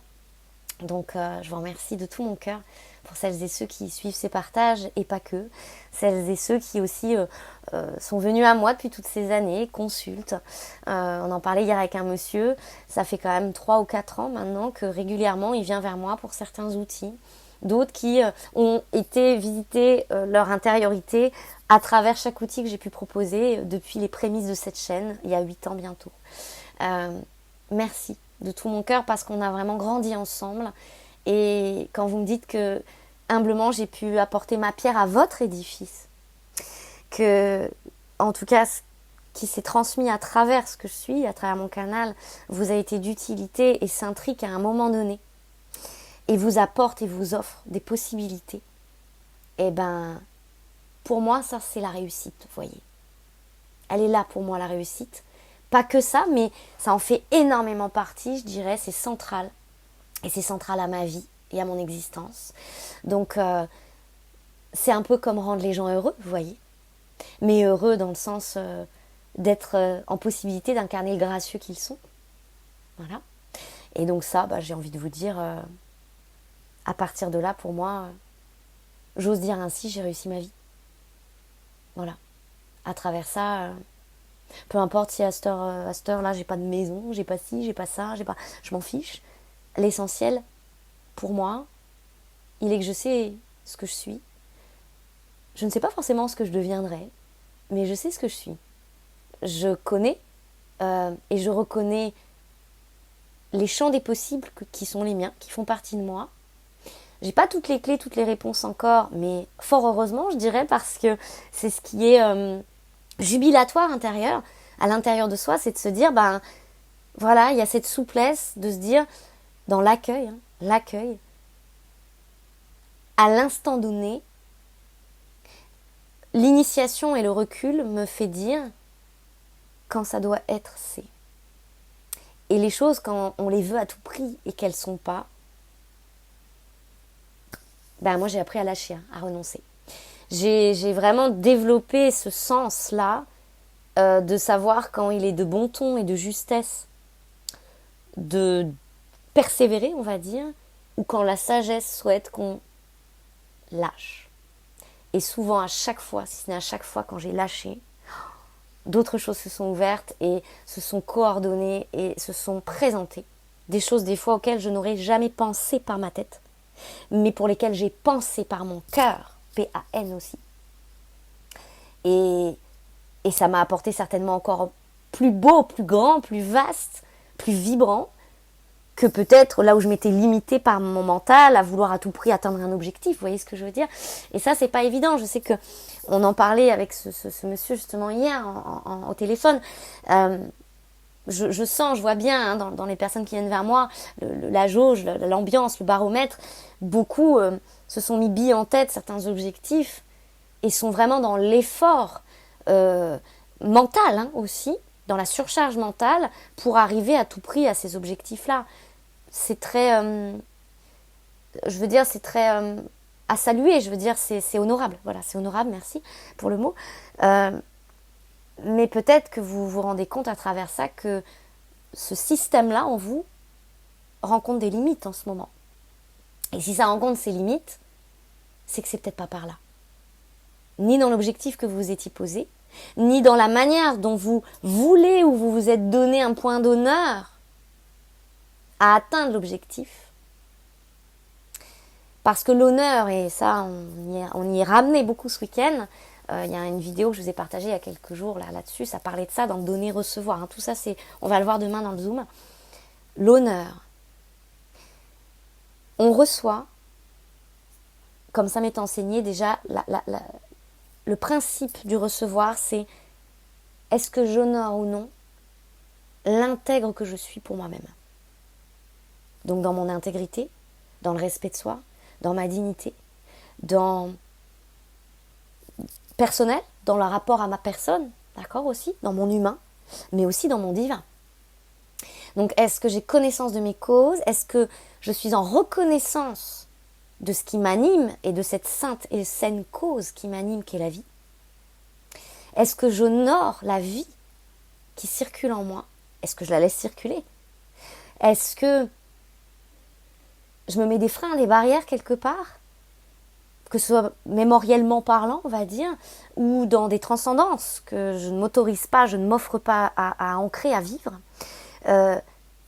Donc je vous remercie de tout mon cœur pour celles et ceux qui suivent ces partages, et pas que, celles et ceux qui aussi sont venus à moi depuis toutes ces années, consultent. On en parlait hier avec un monsieur, ça fait quand même 3 ou 4 ans maintenant que régulièrement il vient vers moi pour certains outils. D'autres qui ont été visiter leur intériorité à travers chaque outil que j'ai pu proposer depuis les prémices de cette chaîne, il y a 8 ans bientôt. Merci de tout mon cœur, parce qu'on a vraiment grandi ensemble. Et quand vous me dites que humblement j'ai pu apporter ma pierre à votre édifice, que en tout cas qui s'est transmis à travers ce que je suis, à travers mon canal, vous a été d'utilité et s'intrique à un moment donné, et vous apporte et vous offre des possibilités, et pour moi ça c'est la réussite, vous voyez. Elle est là pour moi, la réussite. Pas que ça, mais ça en fait énormément partie, je dirais, c'est central. Et c'est central à ma vie et à mon existence. Donc, c'est un peu comme rendre les gens heureux, vous voyez. Mais heureux dans le sens d'être en possibilité d'incarner le gracieux qu'ils sont. Voilà. Et donc ça, j'ai envie de vous dire, à partir de là, pour moi, j'ose dire ainsi, j'ai réussi ma vie. Voilà. À travers ça... peu importe si à cette heure-là, j'ai pas de maison, j'ai pas ci, j'ai pas ça, je m'en fiche. L'essentiel, pour moi, il est que je sais ce que je suis. Je ne sais pas forcément ce que je deviendrai, mais je sais ce que je suis. Je connais et je reconnais les champs des possibles qui sont les miens, qui font partie de moi. J'ai pas toutes les clés, toutes les réponses encore, mais fort heureusement, je dirais, parce que c'est ce qui est... jubilatoire intérieur, à l'intérieur de soi, c'est de se dire, voilà, il y a cette souplesse de se dire, dans l'accueil, l'accueil, à l'instant donné, l'initiation et le recul me fait dire, quand ça doit être, c'est. Et les choses, quand on les veut à tout prix et qu'elles sont pas, moi j'ai appris à lâcher, à renoncer. J'ai vraiment développé ce sens-là de savoir quand il est de bon ton et de justesse de persévérer, on va dire, ou quand la sagesse souhaite qu'on lâche. Et souvent, à chaque fois, si ce n'est à chaque fois quand j'ai lâché, d'autres choses se sont ouvertes et se sont coordonnées et se sont présentées. Des choses, des fois, auxquelles je n'aurais jamais pensé par ma tête, mais pour lesquelles j'ai pensé par mon cœur, P-A-N aussi. Et ça m'a apporté certainement encore plus beau, plus grand, plus vaste, plus vibrant, que peut-être là où je m'étais limitée par mon mental à vouloir à tout prix atteindre un objectif, vous voyez ce que je veux dire? Et ça, c'est pas évident. Je sais que on en parlait avec ce monsieur justement hier au téléphone. Je sens, je vois bien hein, dans les personnes qui viennent vers moi, la jauge, l'ambiance, le baromètre. Beaucoup se sont mis billes en tête certains objectifs et sont vraiment dans l'effort mental hein, aussi, dans la surcharge mentale pour arriver à tout prix à ces objectifs-là. C'est très, je veux dire, c'est très à saluer. Je veux dire, c'est honorable. Voilà, c'est honorable. Merci pour le mot. Mais peut-être que vous vous rendez compte à travers ça que ce système-là en vous rencontre des limites en ce moment. Et si ça rencontre ces limites, c'est que c'est peut-être pas par là. Ni dans l'objectif que vous vous étiez posé, ni dans la manière dont vous voulez ou vous vous êtes donné un point d'honneur à atteindre l'objectif. Parce que l'honneur, et ça on y est ramené beaucoup ce week-end, il y a une vidéo que je vous ai partagée il y a quelques jours là-dessus, ça parlait de ça, dans le donner-recevoir. Hein. Tout ça, on va le voir demain dans le Zoom. L'honneur. On reçoit, comme ça m'est enseigné déjà, le principe du recevoir, c'est est-ce que j'honore ou non l'intègre que je suis pour moi-même. Donc dans mon intégrité, dans le respect de soi, dans ma dignité, dans personnel, dans le rapport à ma personne, d'accord aussi, dans mon humain, mais aussi dans mon divin. Donc est-ce que j'ai connaissance de mes causes? Est-ce que je suis en reconnaissance de ce qui m'anime et de cette sainte et saine cause qui m'anime qu'est la vie? Est-ce que j'honore la vie qui circule en moi? Est-ce que je la laisse circuler? Est-ce que je me mets des freins, des barrières quelque part? Que ce soit mémoriellement parlant, on va dire, ou dans des transcendances que je ne m'autorise pas, je ne m'offre pas à ancrer, à vivre.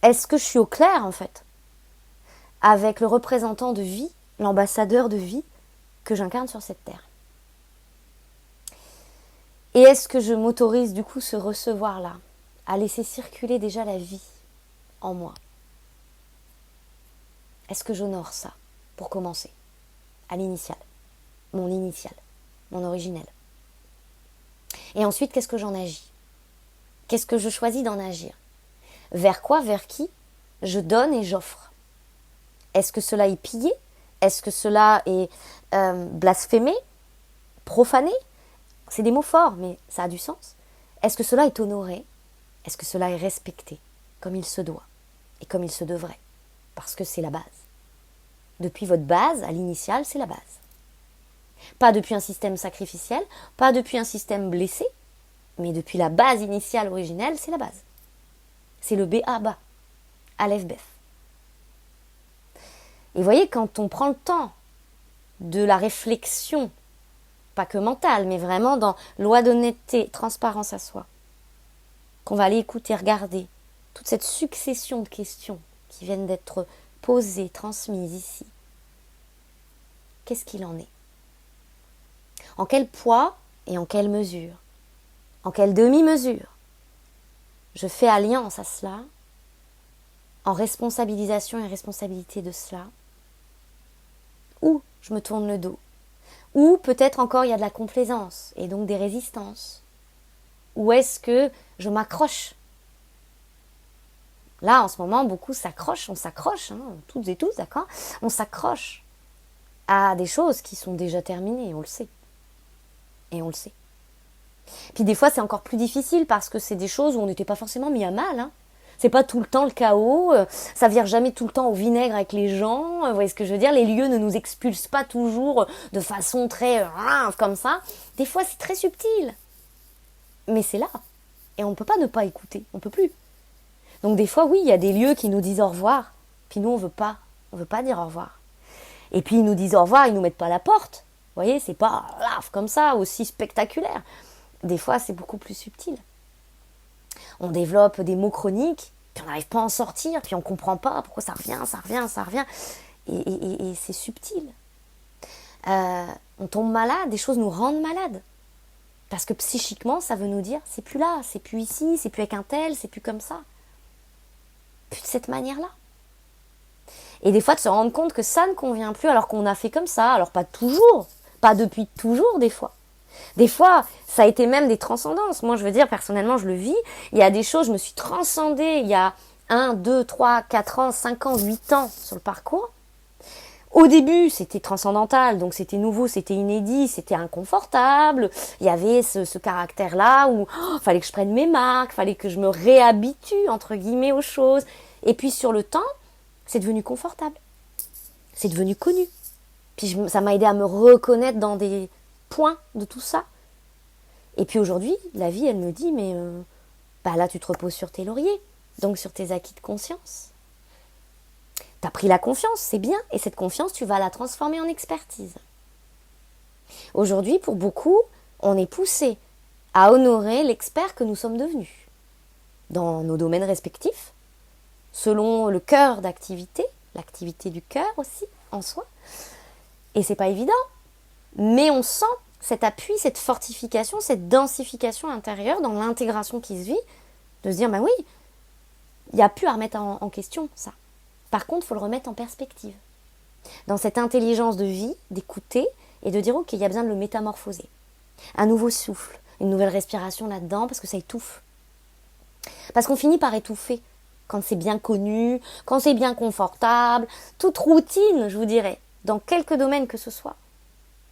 Est-ce que je suis au clair, en fait, avec le représentant de vie, l'ambassadeur de vie que j'incarne sur cette terre? Et est-ce que je m'autorise, du coup, ce recevoir-là, à laisser circuler déjà la vie en moi? Est-ce que j'honore ça, pour commencer, à l'initial? Mon originel. Et ensuite, qu'est-ce que j'en agis? Qu'est-ce que je choisis d'en agir? Vers quoi, vers qui je donne et j'offre? Est-ce que cela est pillé? Est-ce que cela est blasphémé? Profané? C'est des mots forts, mais ça a du sens. Est-ce que cela est honoré? Est-ce que cela est respecté comme il se doit et comme il se devrait? Parce que c'est la base. Depuis votre base, à l'initial, c'est la base. Pas depuis un système sacrificiel, pas depuis un système blessé, mais depuis la base initiale originelle, c'est la base. C'est le B-A-B-A, Aleph Beth. Et vous voyez, quand on prend le temps de la réflexion, pas que mentale, mais vraiment dans loi d'honnêteté, transparence à soi, qu'on va aller écouter, regarder toute cette succession de questions qui viennent d'être posées, transmises ici, qu'est-ce qu'il en est? En quel poids et en quelle mesure? En quelle demi-mesure je fais alliance à cela, en responsabilisation et responsabilité de cela, ou je me tourne le dos, ou peut-être encore il y a de la complaisance et donc des résistances, ou est-ce que je m'accroche? Là, en ce moment, beaucoup s'accrochent, on s'accroche, hein, toutes et tous, d'accord? On s'accroche à des choses qui sont déjà terminées, on le sait. Et on le sait. Puis des fois, c'est encore plus difficile parce que c'est des choses où on n'était pas forcément mis à mal. Hein. C'est pas tout le temps le chaos, ça vire jamais tout le temps au vinaigre avec les gens, vous voyez ce que je veux dire? Les lieux ne nous expulsent pas toujours de façon très comme ça. Des fois, c'est très subtil. Mais c'est là. Et on ne peut pas ne pas écouter, on ne peut plus. Donc des fois, oui, il y a des lieux qui nous disent au revoir, puis nous, on veut pas dire au revoir. Et puis ils nous disent au revoir, ils nous mettent pas à la porte. Vous voyez, c'est pas comme ça, aussi spectaculaire. Des fois, c'est beaucoup plus subtil. On développe des mots chroniques, puis on n'arrive pas à en sortir, puis on ne comprend pas pourquoi ça revient. Et c'est subtil. On tombe malade, des choses nous rendent malades. Parce que psychiquement, ça veut nous dire, c'est plus là, c'est plus ici, c'est plus avec un tel, c'est plus comme ça. Plus de cette manière-là. Et des fois de se rendre compte que ça ne convient plus alors qu'on a fait comme ça, alors pas toujours, pas depuis toujours des fois. Des fois, ça a été même des transcendances. Moi, je veux dire, personnellement, je le vis. Il y a des choses, je me suis transcendée il y a 1, 2, 3, 4 ans, 5 ans, 8 ans sur le parcours. Au début, c'était transcendantal, donc c'était nouveau, c'était inédit, c'était inconfortable. Il y avait ce caractère-là où fallait que je prenne mes marques, fallait que je me réhabitue, entre guillemets, aux choses. Et puis sur le temps, c'est devenu confortable. C'est devenu connu. Puis ça m'a aidé à me reconnaître dans des points de tout ça. Et puis aujourd'hui, la vie, elle me dit, mais là, tu te reposes sur tes lauriers, donc sur tes acquis de conscience. Tu as pris la confiance, c'est bien, et cette confiance, tu vas la transformer en expertise. Aujourd'hui, pour beaucoup, on est poussé à honorer l'expert que nous sommes devenus dans nos domaines respectifs, selon le cœur d'activité, l'activité du cœur aussi, en soi. Et c'est pas évident, mais on sent cet appui, cette fortification, cette densification intérieure dans l'intégration qui se vit, de se dire, oui, il n'y a plus à remettre en question ça. Par contre, il faut le remettre en perspective. Dans cette intelligence de vie, d'écouter et de dire, ok, il y a besoin de le métamorphoser. Un nouveau souffle, une nouvelle respiration là-dedans, parce que ça étouffe. Parce qu'on finit par étouffer quand c'est bien connu, quand c'est bien confortable, toute routine, je vous dirais, dans quelque domaine que ce soit,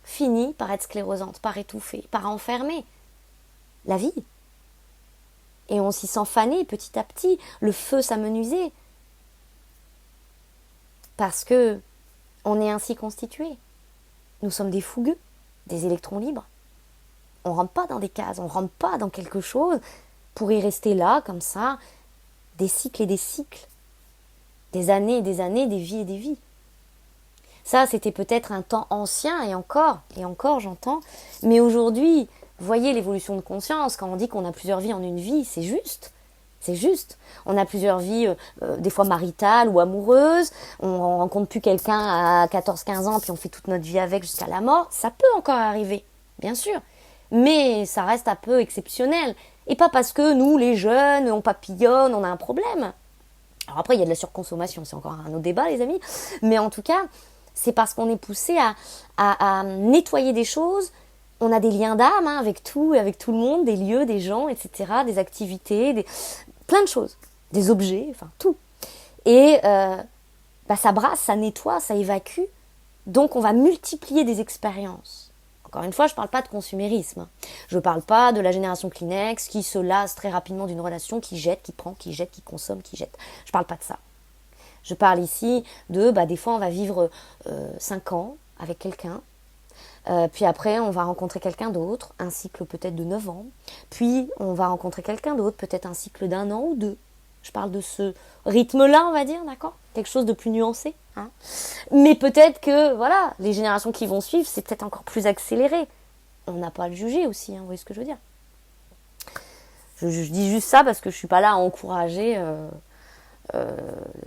finit par être sclérosante, par étouffer, par enfermer la vie. Et on s'y sent fané petit à petit, le feu s'amenuiser. Parce que on est ainsi constitué. Nous sommes des fougueux, des électrons libres. On ne rentre pas dans des cases, on ne rentre pas dans quelque chose pour y rester là, comme ça, des cycles et des cycles, des années et des années, des vies et des vies. Ça, c'était peut-être un temps ancien, et encore j'entends, mais aujourd'hui, voyez l'évolution de conscience, quand on dit qu'on a plusieurs vies en une vie, c'est juste. C'est juste. On a plusieurs vies, des fois maritales ou amoureuses. On rencontre plus quelqu'un à 14-15 ans, puis on fait toute notre vie avec jusqu'à la mort. Ça peut encore arriver, bien sûr. Mais ça reste un peu exceptionnel. Et pas parce que nous, les jeunes, on papillonne, on a un problème. Alors après, il y a de la surconsommation, c'est encore un autre débat, les amis. Mais en tout cas, c'est parce qu'on est poussé à nettoyer des choses. On a des liens d'âme avec tout le monde, des lieux, des gens, etc., des activités, plein de choses, des objets, enfin tout. Et ça brasse, ça nettoie, ça évacue. Donc on va multiplier des expériences. Encore une fois, je ne parle pas de consumérisme. Je ne parle pas de la génération Kleenex qui se lasse très rapidement d'une relation, qui jette, qui prend, qui jette, qui consomme, qui jette. Je ne parle pas de ça. Je parle ici de, des fois on va vivre 5 ans avec quelqu'un. Puis après, on va rencontrer quelqu'un d'autre, un cycle peut-être de 9 ans. Puis, on va rencontrer quelqu'un d'autre, peut-être un cycle d'1 an ou 2. Je parle de ce rythme-là, on va dire, d'accord ? Quelque chose de plus nuancé. Hein. Mais peut-être que, voilà, les générations qui vont suivre, c'est peut-être encore plus accéléré. On n'a pas à le juger aussi, vous voyez ce que je veux dire ? Je dis juste ça parce que je ne suis pas là à encourager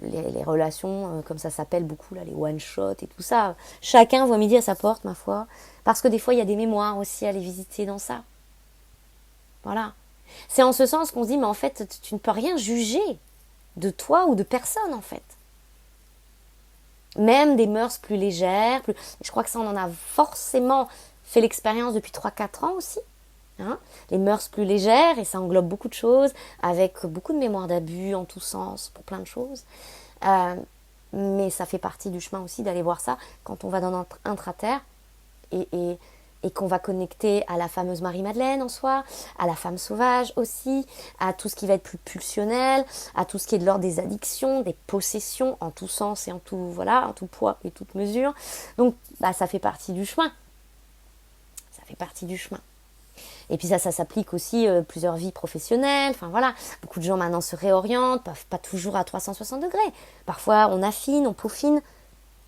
les relations, comme ça s'appelle beaucoup, là, les one-shot et tout ça. Chacun voit midi à sa porte, ma foi. Parce que des fois, il y a des mémoires aussi à aller visiter dans ça. Voilà. C'est en ce sens qu'on se dit, mais en fait, tu ne peux rien juger de toi ou de personne, en fait. Même des mœurs plus légères. Je crois que ça, on en a forcément fait l'expérience depuis 3-4 ans aussi. Hein, les mœurs plus légères, et ça englobe beaucoup de choses, avec beaucoup de mémoire d'abus en tous sens, pour plein de choses. Mais ça fait partie du chemin aussi d'aller voir ça quand on va dans notre intra-terre et qu'on va connecter à la fameuse Marie-Madeleine en soi, à la femme sauvage aussi, à tout ce qui va être plus pulsionnel, à tout ce qui est de l'ordre des addictions, des possessions en tous sens et en tout, en tout poids et toute mesure. Donc ça fait partie du chemin. Ça fait partie du chemin. Et puis ça s'applique aussi plusieurs vies professionnelles. Enfin voilà, beaucoup de gens maintenant se réorientent, pas toujours à 360 degrés. Parfois on affine, on peaufine,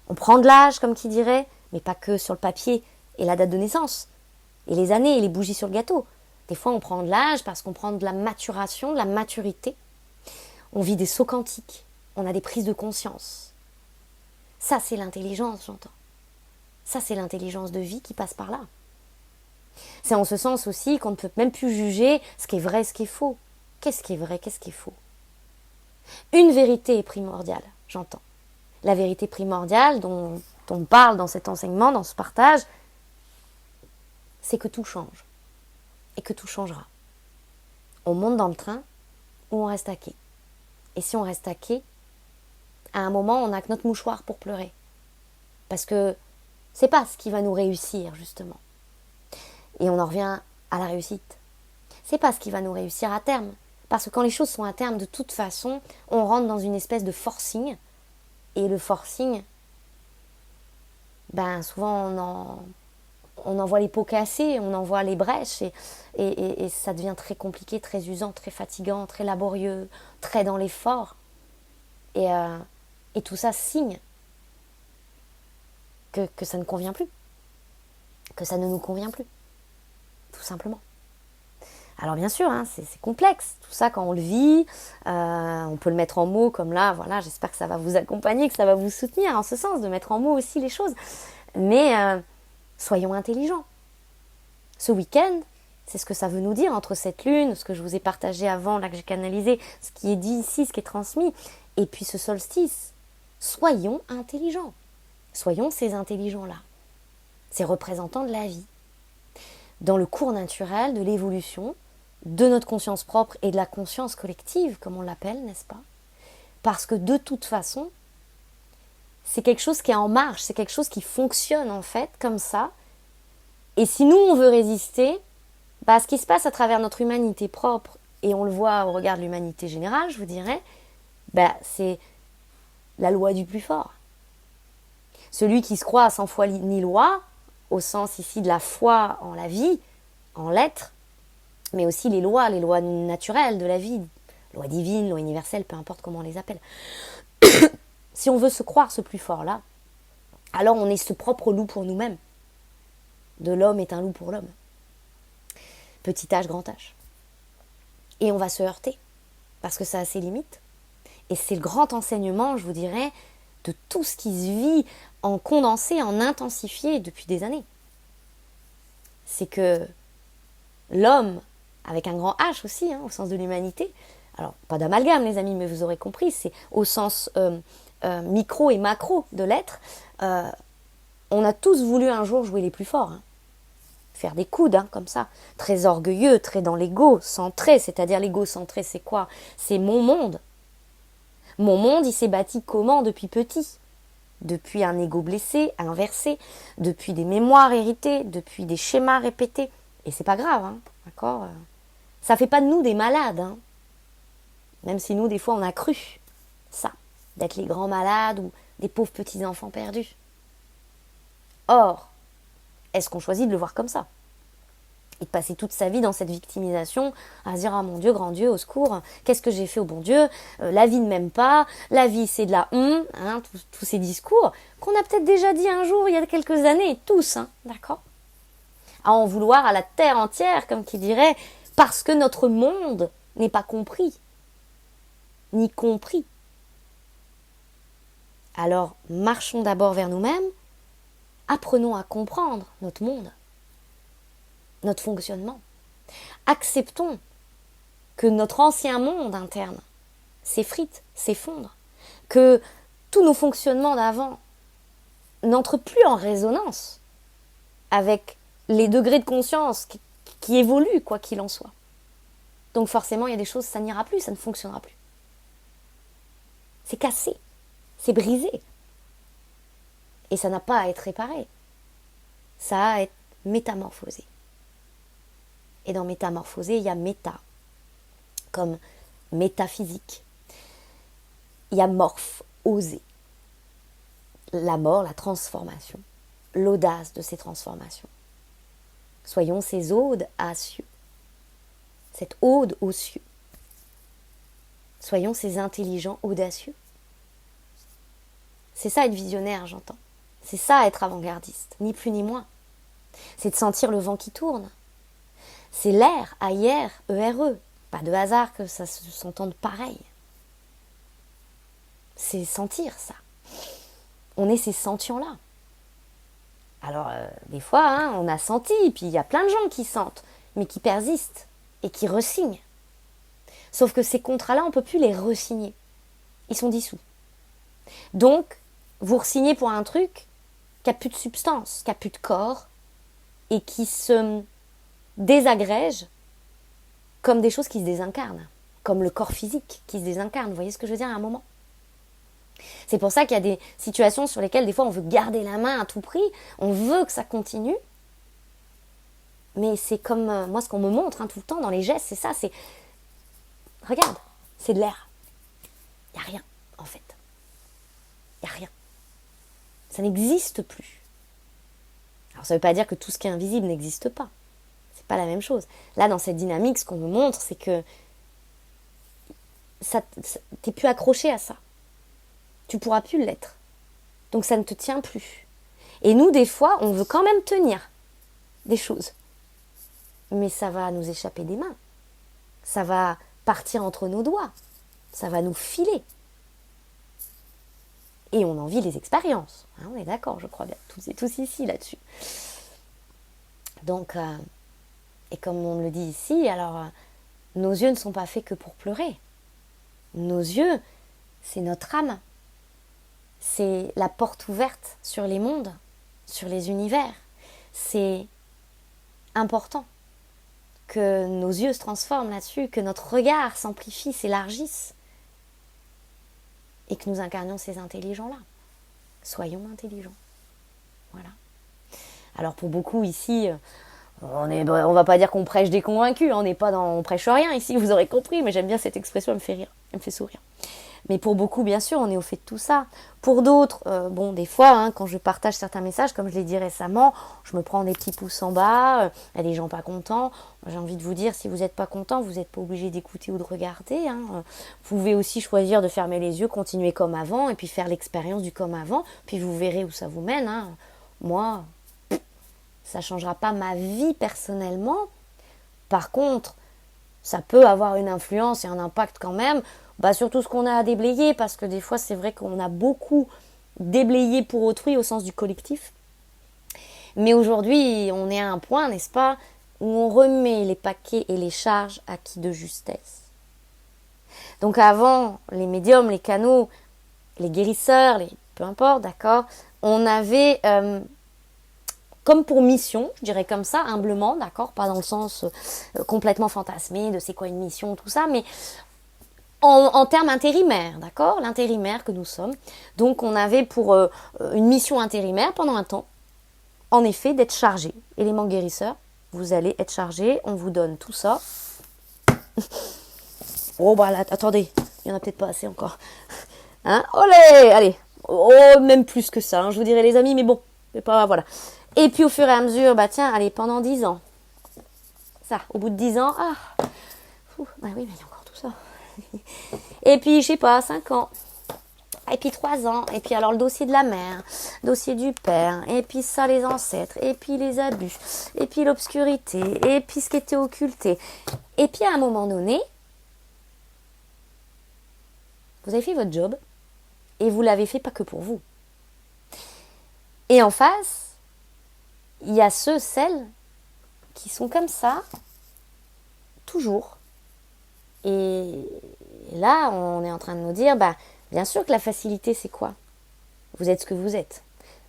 on prend de l'âge comme qui dirait, mais pas que sur le papier et la date de naissance, et les années et les bougies sur le gâteau. Des fois on prend de l'âge parce qu'on prend de la maturation, de la maturité. On vit des sauts quantiques, on a des prises de conscience. Ça c'est l'intelligence, j'entends. Ça c'est l'intelligence de vie qui passe par là. C'est en ce sens aussi qu'on ne peut même plus juger ce qui est vrai et ce qui est faux. Qu'est-ce qui est vrai, qu'est-ce qui est faux ? Une vérité est primordiale, j'entends. La vérité primordiale dont on parle dans cet enseignement, dans ce partage, c'est que tout change. Et que tout changera. On monte dans le train ou on reste à quai. Et si on reste à quai, à un moment, on n'a que notre mouchoir pour pleurer. Parce que c'est pas ce qui va nous réussir, justement. Et on en revient à la réussite. C'est pas ce qui va nous réussir à terme. Parce que quand les choses sont à terme, de toute façon, on rentre dans une espèce de forcing. Et le forcing, souvent on en voit les pots cassés, on en voit les brèches. Et ça devient très compliqué, très usant, très fatigant, très laborieux, très dans l'effort. Et tout ça signe que ça ne convient plus. Que ça ne nous convient plus. Tout simplement. Alors bien sûr, c'est complexe. Tout ça, quand on le vit, on peut le mettre en mots comme là. Voilà, j'espère que ça va vous accompagner, que ça va vous soutenir en ce sens, de mettre en mots aussi les choses. Mais soyons intelligents. Ce week-end, c'est ce que ça veut nous dire entre cette lune, ce que je vous ai partagé avant, là que j'ai canalisé, ce qui est dit ici, ce qui est transmis, et puis ce solstice. Soyons intelligents. Soyons ces intelligents-là. Ces représentants de la vie. Dans le cours naturel de l'évolution, de notre conscience propre et de la conscience collective, comme on l'appelle, n'est-ce pas? Parce que de toute façon, c'est quelque chose qui est en marche, c'est quelque chose qui fonctionne en fait, comme ça. Et si nous, on veut résister, ce qui se passe à travers notre humanité propre, et on le voit au regard de l'humanité générale, je vous dirais, c'est la loi du plus fort. Celui qui se croit à 100 foi ni loi, au sens ici de la foi en la vie, en l'être, mais aussi les lois naturelles de la vie, loi divine, loi universelle, peu importe comment on les appelle. Si on veut se croire ce plus fort-là, alors on est ce propre loup pour nous-mêmes. De l'homme est un loup pour l'homme. Petit H, grand H. Et on va se heurter, parce que ça a ses limites. Et c'est le grand enseignement, je vous dirais, de tout ce qui se vit en condensé, en intensifié depuis des années. C'est que l'homme, avec un grand H aussi, au sens de l'humanité, alors pas d'amalgame les amis, mais vous aurez compris, c'est au sens micro et macro de l'être, on a tous voulu un jour jouer les plus forts, faire des coudes, comme ça, très orgueilleux, très dans l'ego, centré, c'est-à-dire l'ego centré, c'est quoi? C'est mon monde. Mon monde, il s'est bâti comment depuis petit? Depuis un ego blessé, inversé, depuis des mémoires héritées, depuis des schémas répétés. Et c'est pas grave, d'accord? Ça fait pas de nous des malades, même si nous, des fois, on a cru ça, d'être les grands malades ou des pauvres petits-enfants perdus. Or, est-ce qu'on choisit de le voir comme ça? Et de passer toute sa vie dans cette victimisation, à se dire « Ah mon Dieu, grand Dieu, au secours, qu'est-ce que j'ai fait au bon Dieu? La vie ne m'aime pas, la vie c'est de la tous ces discours qu'on a peut-être déjà dit un jour, il y a quelques années, tous, d'accord? À en vouloir à la terre entière, comme qui dirait, parce que notre monde n'est pas compris, ni compris. Alors, marchons d'abord vers nous-mêmes, apprenons à comprendre notre monde, notre fonctionnement. Acceptons que notre ancien monde interne s'effrite, s'effondre, que tous nos fonctionnements d'avant n'entrent plus en résonance avec les degrés de conscience qui évoluent, quoi qu'il en soit. Donc forcément, il y a des choses, ça n'ira plus, ça ne fonctionnera plus. C'est cassé, c'est brisé. Et ça n'a pas à être réparé. Ça a à être métamorphosé. Et dans métamorphosé, il y a méta, comme métaphysique. Il y a morphe, oser. La mort, la transformation, l'audace de ces transformations. Soyons ces odes à cieux, cette ode aux cieux. Soyons ces intelligents audacieux. C'est ça être visionnaire, j'entends. C'est ça être avant-gardiste, ni plus ni moins. C'est de sentir le vent qui tourne. C'est l'air, A-I-R, E-R-E. Pas de hasard que ça s'entende pareil. C'est sentir ça. On est ces sentients-là. Alors, des fois, on a senti, puis il y a plein de gens qui sentent, mais qui persistent et qui resignent. Sauf que ces contrats-là, on ne peut plus les resigner. Ils sont dissous. Donc, vous re-signez pour un truc qui n'a plus de substance, qui n'a plus de corps, et qui se désagrège comme des choses qui se désincarnent, comme le corps physique qui se désincarne. Vous voyez ce que je veux dire à un moment ? C'est pour ça qu'il y a des situations sur lesquelles des fois on veut garder la main à tout prix, on veut que ça continue, mais c'est comme moi ce qu'on me montre tout le temps dans les gestes, c'est ça, c'est regarde, c'est de l'air. Il n'y a rien en fait. Il n'y a rien. Ça n'existe plus. Alors ça ne veut pas dire que tout ce qui est invisible n'existe pas. C'est pas la même chose. Là, dans cette dynamique, ce qu'on me montre, c'est que t'es plus accroché à ça. Tu pourras plus l'être. Donc ça ne te tient plus. Et nous, des fois, on veut quand même tenir des choses. Mais ça va nous échapper des mains. Ça va partir entre nos doigts. Ça va nous filer. Et on en vit les expériences. On est d'accord, je crois bien. Tous et tous ici, là-dessus. Donc, et comme on me le dit ici, alors, nos yeux ne sont pas faits que pour pleurer. Nos yeux, c'est notre âme. C'est la porte ouverte sur les mondes, sur les univers. C'est important que nos yeux se transforment là-dessus, que notre regard s'amplifie, s'élargisse. Et que nous incarnions ces intelligents-là. Soyons intelligents. Voilà. Alors pour beaucoup ici, on va pas dire qu'on prêche des convaincus, on prêche rien ici, vous aurez compris, mais j'aime bien cette expression, elle me fait rire, elle me fait sourire. Mais pour beaucoup, bien sûr, on est au fait de tout ça. Pour d'autres, des fois, quand je partage certains messages, comme je l'ai dit récemment, je me prends des petits pouces en bas, il y a des gens pas contents. J'ai envie de vous dire, si vous n'êtes pas content, vous n'êtes pas obligé d'écouter ou de regarder. Vous pouvez aussi choisir de fermer les yeux, continuer comme avant, et puis faire l'expérience du comme avant, puis vous verrez où ça vous mène. Moi, ça ne changera pas ma vie personnellement. Par contre, ça peut avoir une influence et un impact quand même, sur tout ce qu'on a à déblayer, parce que des fois c'est vrai qu'on a beaucoup déblayé pour autrui au sens du collectif. Mais aujourd'hui, on est à un point, n'est-ce pas, où on remet les paquets et les charges à qui de justesse. Donc avant, les médiums, les canaux, les guérisseurs, peu importe, d'accord, on avait comme pour mission, je dirais comme ça, humblement, d'accord, pas dans le sens complètement fantasmé de c'est quoi une mission, tout ça, mais en termes intérimaires, d'accord, l'intérimaire que nous sommes. Donc on avait pour une mission intérimaire pendant un temps, en effet, d'être chargé. Élément guérisseur, vous allez être chargé, on vous donne tout ça. Là, attendez, il n'y en a peut-être pas assez encore. Olé, allez, même plus que ça, je vous dirais les amis, mais bon, c'est pas, voilà. Et puis au fur et à mesure, allez, pendant 10 ans. Ça, au bout de 10 ans, oui, mais il y a encore tout ça. Et puis, je sais pas, 5 ans. Et puis 3 ans. Et puis alors le dossier de la mère, dossier du père. Et puis ça, les ancêtres. Et puis les abus. Et puis l'obscurité. Et puis ce qui était occulté. Et puis à un moment donné, vous avez fait votre job. Et vous l'avez fait pas que pour vous. Et en face, il y a celles qui sont comme ça, toujours. Et là, on est en train de nous dire, bien sûr que la facilité, c'est quoi ? Vous êtes ce que vous êtes.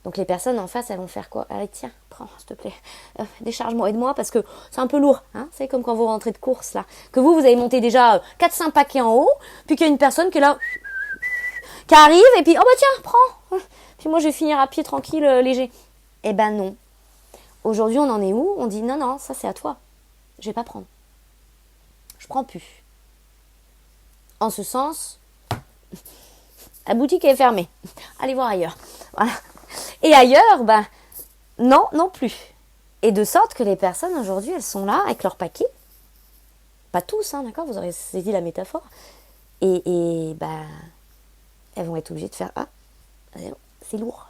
Donc les personnes en face, elles vont faire quoi ? Allez, tiens, prends, s'il te plaît, décharge-moi, aide-moi, parce que c'est un peu lourd. C'est comme quand vous rentrez de course, là. Que vous avez monté déjà 4-5 paquets en haut, puis qu'il y a une personne qui est là, qui arrive, et puis, tiens, prends. Puis moi, je vais finir à pied tranquille, léger. Eh ben non. Aujourd'hui, on en est où ? On dit, non, ça c'est à toi. Je vais pas prendre. Je prends plus. En ce sens, la boutique est fermée. Allez voir ailleurs. Voilà. Et ailleurs, non plus. Et de sorte que les personnes aujourd'hui, elles sont là avec leur paquet. Pas tous, d'accord, vous aurez saisi la métaphore. Et elles vont être obligées de faire c'est lourd.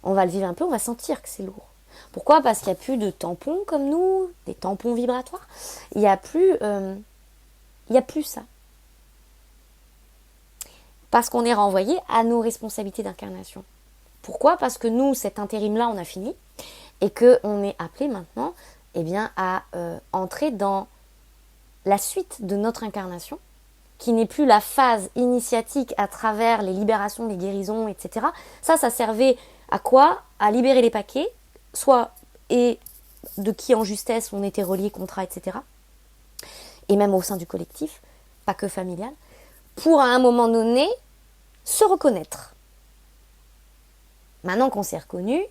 On va le vivre un peu, on va sentir que c'est lourd. Pourquoi ? Parce qu'il n'y a plus de tampons comme nous, des tampons vibratoires. Il n'y a plus ça. Parce qu'on est renvoyé à nos responsabilités d'incarnation. Pourquoi ? Parce que nous, cet intérim-là, on a fini. Et qu'on est appelé maintenant à entrer dans la suite de notre incarnation qui n'est plus la phase initiatique à travers les libérations, les guérisons, etc. Ça servait à quoi? À libérer les paquets, soit et de qui en justesse on était relié, contrat, etc. Et même au sein du collectif, pas que familial, pour à un moment donné se reconnaître. Maintenant qu'on s'est reconnu,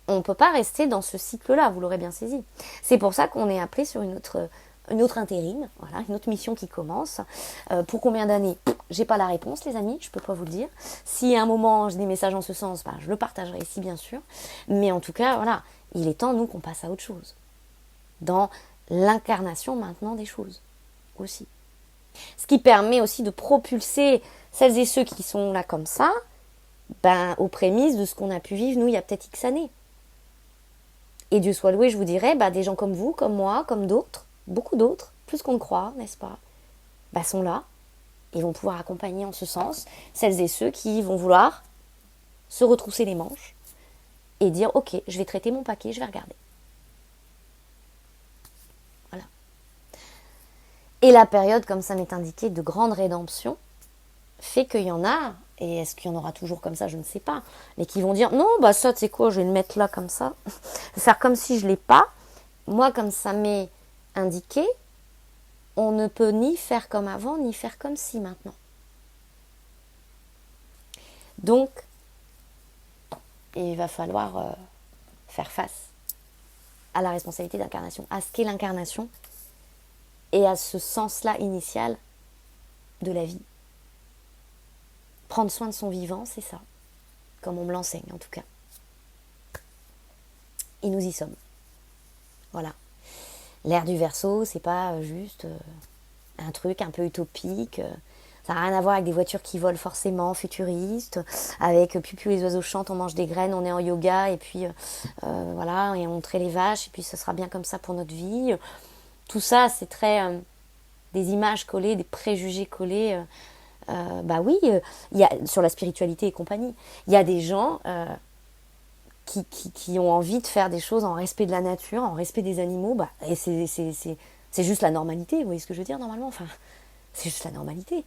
on ne peut pas rester dans ce cycle-là, vous l'aurez bien saisi. C'est pour ça qu'on est appelé sur une autre intérim, voilà, une autre mission qui commence. Pour combien d'années? J'ai pas la réponse, les amis, je peux pas vous le dire. Si à un moment j'ai des messages en ce sens, je le partagerai ici, bien sûr. Mais en tout cas, voilà, il est temps, nous, qu'on passe à autre chose. Dans l'incarnation maintenant des choses aussi. Ce qui permet aussi de propulser celles et ceux qui sont là comme ça, aux prémices de ce qu'on a pu vivre, nous, il y a peut-être X années. Et Dieu soit loué, je vous dirais, des gens comme vous, comme moi, comme d'autres, beaucoup d'autres, plus qu'on ne croit, n'est-ce pas, sont là et vont pouvoir accompagner en ce sens celles et ceux qui vont vouloir se retrousser les manches et dire « Ok, je vais traiter mon paquet, je vais regarder. » Voilà. Et la période, comme ça m'est indiqué, de grande rédemption, fait qu'il y en a, et est-ce qu'il y en aura toujours comme ça, je ne sais pas, mais qui vont dire « Non, ça, tu sais quoi, je vais le mettre là comme ça. » Faire comme si je ne l'ai pas. Moi, comme ça m'est indiqué, on ne peut ni faire comme avant, ni faire comme si maintenant. Donc, il va falloir faire face à la responsabilité d'incarnation, à ce qu'est l'incarnation et à ce sens-là initial de la vie. Prendre soin de son vivant, c'est ça, comme on me l'enseigne en tout cas. Et nous y sommes. Voilà. L'ère du Verseau, c'est pas juste un truc un peu utopique. Ça n'a rien à voir avec des voitures qui volent forcément, futuristes, avec piou les oiseaux chantent, on mange des graines, on est en yoga, et puis voilà, et on traite les vaches, et puis ce sera bien comme ça pour notre vie. Tout ça, c'est très des images collées, des préjugés collés. Oui, il y a, sur la spiritualité et compagnie, il y a des gens qui ont envie de faire des choses en respect de la nature, en respect des animaux, et c'est juste la normalité, vous voyez ce que je veux dire normalement, c'est juste la normalité.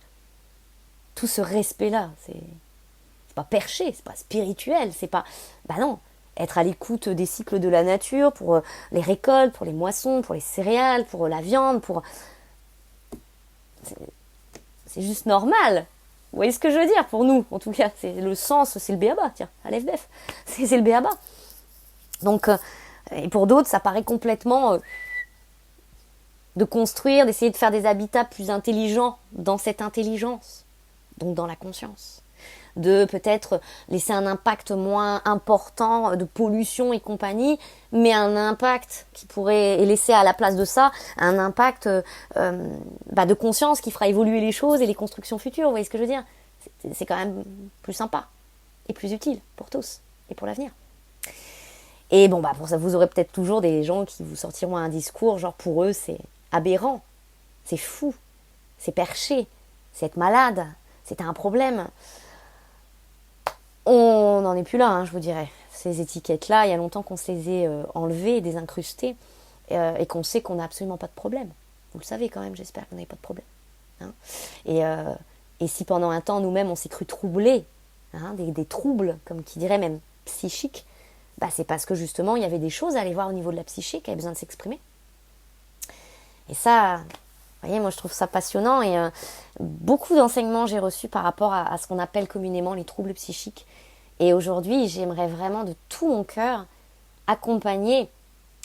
Tout ce respect-là, c'est pas perché, c'est pas spirituel, c'est pas... non, être à l'écoute des cycles de la nature pour les récoltes, pour les moissons, pour les céréales, pour la viande, c'est juste normal. Vous voyez ce que je veux dire pour nous, en tout cas, c'est le sens, c'est le b.a.-ba, tiens, Aleph Bef, c'est le b.a.-ba. Donc, et pour d'autres, ça paraît complètement de construire, d'essayer de faire des habitats plus intelligents dans cette intelligence, donc dans la conscience. De peut-être laisser un impact moins important de pollution et compagnie, mais un impact qui pourrait laisser à la place de ça un impact de conscience qui fera évoluer les choses et les constructions futures. Vous voyez ce que je veux dire? C'est quand même plus sympa et plus utile pour tous et pour l'avenir. Et pour ça, vous aurez peut-être toujours des gens qui vous sortiront un discours, genre pour eux c'est aberrant, c'est fou, c'est perché, c'est être malade, c'est un problème. On n'en est plus là, je vous dirais. Ces étiquettes-là, il y a longtemps qu'on se les ait enlevées, désincrustées, et qu'on sait qu'on n'a absolument pas de problème. Vous le savez quand même, j'espère que vous n'avez pas de problème. Et si pendant un temps, nous-mêmes, on s'est cru troublés, des troubles, comme qui dirait même psychiques, c'est parce que justement, il y avait des choses à aller voir au niveau de la psyché qui avaient besoin de s'exprimer. Et ça, vous voyez, moi je trouve ça passionnant, et beaucoup d'enseignements j'ai reçus par rapport à ce qu'on appelle communément les troubles psychiques. Et aujourd'hui, j'aimerais vraiment de tout mon cœur accompagner.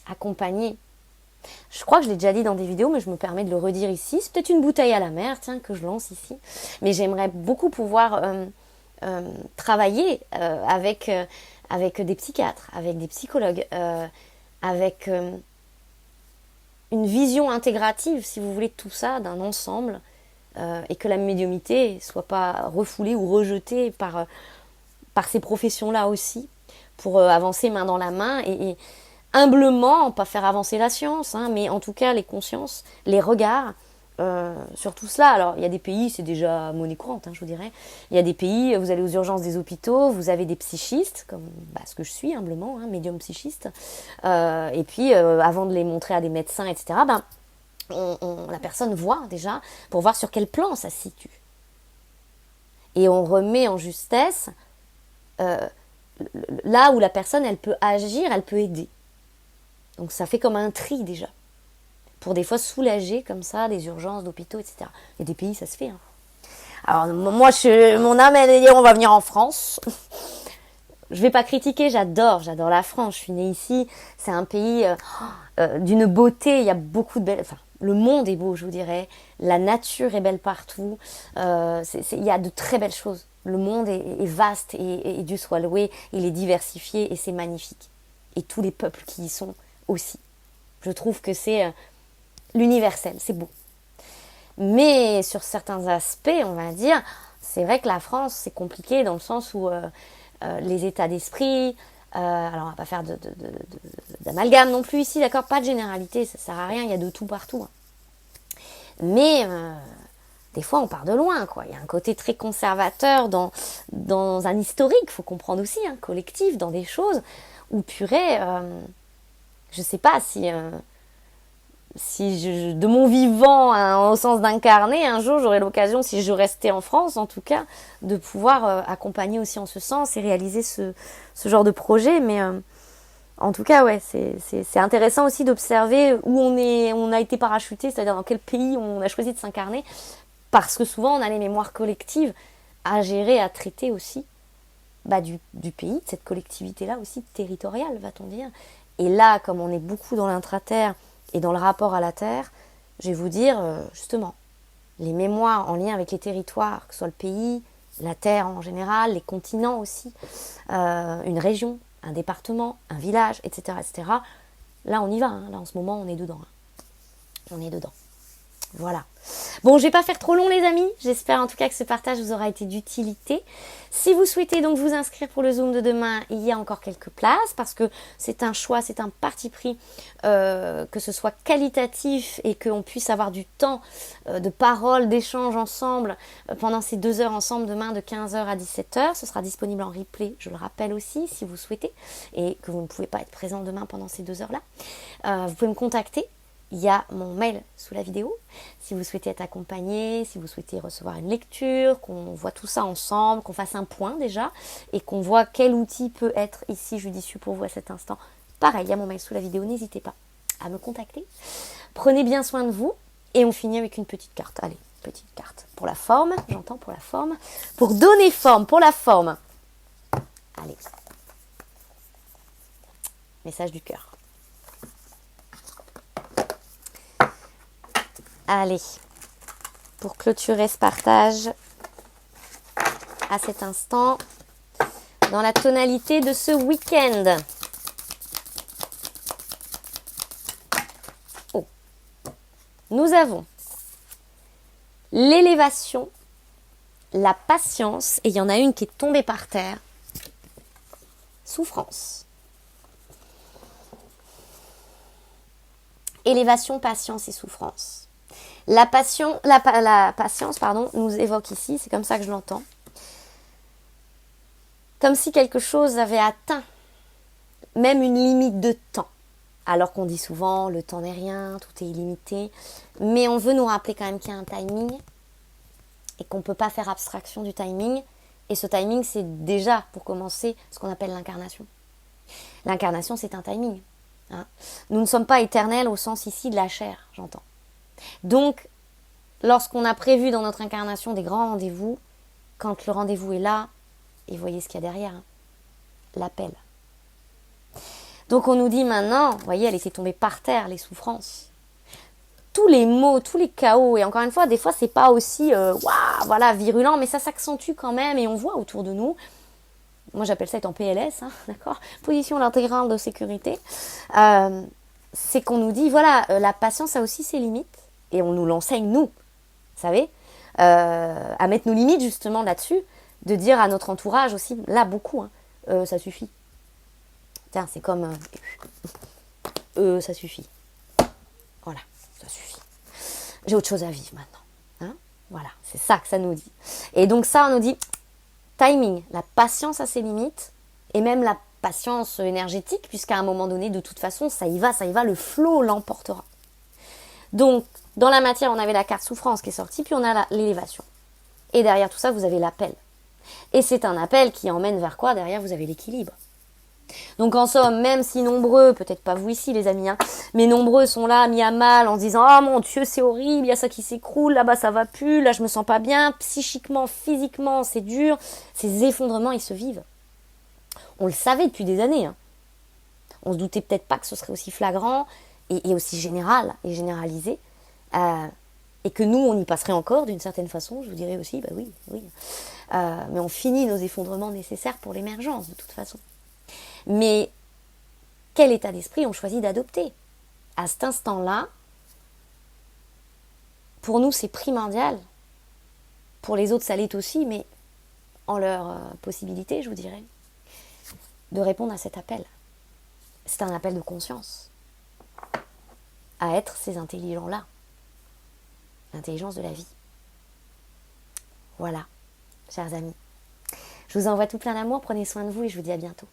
Je crois que je l'ai déjà dit dans des vidéos, mais je me permets de le redire ici. C'est peut-être une bouteille à la mer, tiens, que je lance ici. Mais j'aimerais beaucoup pouvoir travailler avec des psychiatres, avec des psychologues, avec une vision intégrative, si vous voulez, de tout ça, d'un ensemble, et que la médiumnité soit pas refoulée ou rejetée par ces professions-là aussi, pour avancer main dans la main et humblement, pas faire avancer la science, mais en tout cas les consciences, les regards sur tout cela. Alors il y a des pays, c'est déjà monnaie courante, je vous dirais. Il y a des pays, vous allez aux urgences des hôpitaux, vous avez des psychistes, comme ce que je suis humblement, médium psychiste, et puis avant de les montrer à des médecins, etc., la personne voit déjà pour voir sur quel plan ça se situe. Et on remet en justesse là où la personne, elle peut agir, elle peut aider. Donc ça fait comme un tri déjà. Pour des fois soulager comme ça des urgences d'hôpitaux, etc. Et des pays, ça se fait. Hein. Alors moi, mon âme, elle dit on va venir en France. Je vais pas critiquer, j'adore la France. Je suis née ici. C'est un pays d'une beauté. Il y a beaucoup de belles... Enfin, le monde est beau, je vous dirais. La nature est belle partout. Il y a de très belles choses. Le monde est vaste et Dieu soit loué. Il est diversifié et c'est magnifique. Et tous les peuples qui y sont aussi. Je trouve que c'est l'universel, c'est beau. Mais sur certains aspects, on va dire, c'est vrai que la France, c'est compliqué dans le sens où les états d'esprit, alors on va pas faire d'amalgame non plus ici, d'accord, pas de généralité, ça sert à rien, il y a de tout partout. Hein. Mais des fois, on part de loin, quoi. Il y a un côté très conservateur dans un historique, faut comprendre aussi, hein, collectif, dans des choses où, purée, je sais pas si de mon vivant, hein, au sens d'incarner, un jour j'aurai l'occasion, si je restais en France en tout cas, de pouvoir accompagner aussi en ce sens et réaliser ce genre de projet. Mais en tout cas, ouais, c'est intéressant aussi d'observer où on a été parachuté, c'est-à-dire dans quel pays on a choisi de s'incarner, parce que souvent on a les mémoires collectives à gérer, à traiter aussi du pays, de cette collectivité-là aussi territoriale, va-t-on dire. Et là, comme on est beaucoup dans l'intra-terre et dans le rapport à la terre, je vais vous dire, justement, les mémoires en lien avec les territoires, que ce soit le pays, la terre en général, les continents aussi, une région, un département, un village, etc., etc. Là, on y va. Hein. Là, en ce moment, on est dedans. Hein. On est dedans. Voilà. Bon, je vais pas faire trop long les amis. J'espère en tout cas que ce partage vous aura été d'utilité. Si vous souhaitez donc vous inscrire pour le Zoom de demain, il y a encore quelques places parce que c'est un choix, c'est un parti pris que ce soit qualitatif et qu'on puisse avoir du temps de parole, d'échange ensemble pendant ces 2 heures ensemble demain de 15h à 17h. Ce sera disponible en replay, je le rappelle aussi, si vous souhaitez et que vous ne pouvez pas être présent demain pendant ces 2 heures-là. Vous pouvez me contacter. Il y a mon mail sous la vidéo, si vous souhaitez être accompagné, si vous souhaitez recevoir une lecture, qu'on voit tout ça ensemble, qu'on fasse un point déjà, et qu'on voit quel outil peut être ici judicieux pour vous à cet instant. Pareil, il y a mon mail sous la vidéo, n'hésitez pas à me contacter. Prenez bien soin de vous, et on finit avec une petite carte. Allez, petite carte. Pour la forme, j'entends pour la forme. Pour donner forme, pour la forme. Allez. Message du cœur. Allez, pour clôturer ce partage à cet instant, dans la tonalité de ce week-end. Oh. Nous avons l'élévation, la patience, et il y en a une qui est tombée par terre, souffrance. Élévation, patience et souffrance. La patience, nous évoque ici, c'est comme ça que je l'entends, comme si quelque chose avait atteint même une limite de temps. Alors qu'on dit souvent, le temps n'est rien, tout est illimité, mais on veut nous rappeler quand même qu'il y a un timing et qu'on ne peut pas faire abstraction du timing. Et ce timing, c'est déjà, pour commencer, ce qu'on appelle l'incarnation. L'incarnation, c'est un timing. Hein. Nous ne sommes pas éternels au sens ici de la chair, j'entends. Donc, lorsqu'on a prévu dans notre incarnation des grands rendez-vous, quand le rendez-vous est là, et voyez ce qu'il y a derrière, hein, l'appel. Donc on nous dit maintenant, vous voyez, elle était tombée par terre, les souffrances. Tous les maux, tous les chaos, et encore une fois, des fois c'est pas aussi virulent, mais ça s'accentue quand même, et on voit autour de nous, moi j'appelle ça être en PLS, hein, d'accord, position intégrale de sécurité, c'est qu'on nous dit, voilà, la patience a aussi ses limites, et on nous l'enseigne, nous, vous savez, à mettre nos limites justement là-dessus, de dire à notre entourage aussi, là beaucoup, hein, ça suffit. Tiens, c'est comme, ça suffit. Voilà, ça suffit. J'ai autre chose à vivre maintenant. Hein, voilà, c'est ça que ça nous dit. Et donc ça, on nous dit, timing, la patience a ses limites, et même la patience énergétique, puisqu'à un moment donné, de toute façon, ça y va, le flow l'emportera. Donc, dans la matière, on avait la carte souffrance qui est sortie, puis on a l'élévation. Et derrière tout ça, vous avez l'appel. Et c'est un appel qui emmène vers quoi? Derrière, vous avez l'équilibre. Donc en somme, même si nombreux, peut-être pas vous ici les amis, hein, mais nombreux sont là mis à mal en se disant ah mon Dieu c'est horrible, il y a ça qui s'écroule, là-bas ça va plus, là je me sens pas bien, psychiquement, physiquement c'est dur, ces effondrements ils se vivent. On le savait depuis des années, hein. On se doutait peut-être pas que ce serait aussi flagrant et aussi général et généralisé, et que nous on y passerait encore d'une certaine façon, je vous dirais aussi bah oui, mais on finit nos effondrements nécessaires pour l'émergence de toute façon. Mais quel état d'esprit on choisit d'adopter? À cet instant-là, pour nous, c'est primordial. Pour les autres, ça l'est aussi, mais en leur possibilité, je vous dirais, de répondre à cet appel. C'est un appel de conscience à être ces intelligents-là. L'intelligence de la vie. Voilà, chers amis. Je vous envoie tout plein d'amour, prenez soin de vous et je vous dis à bientôt.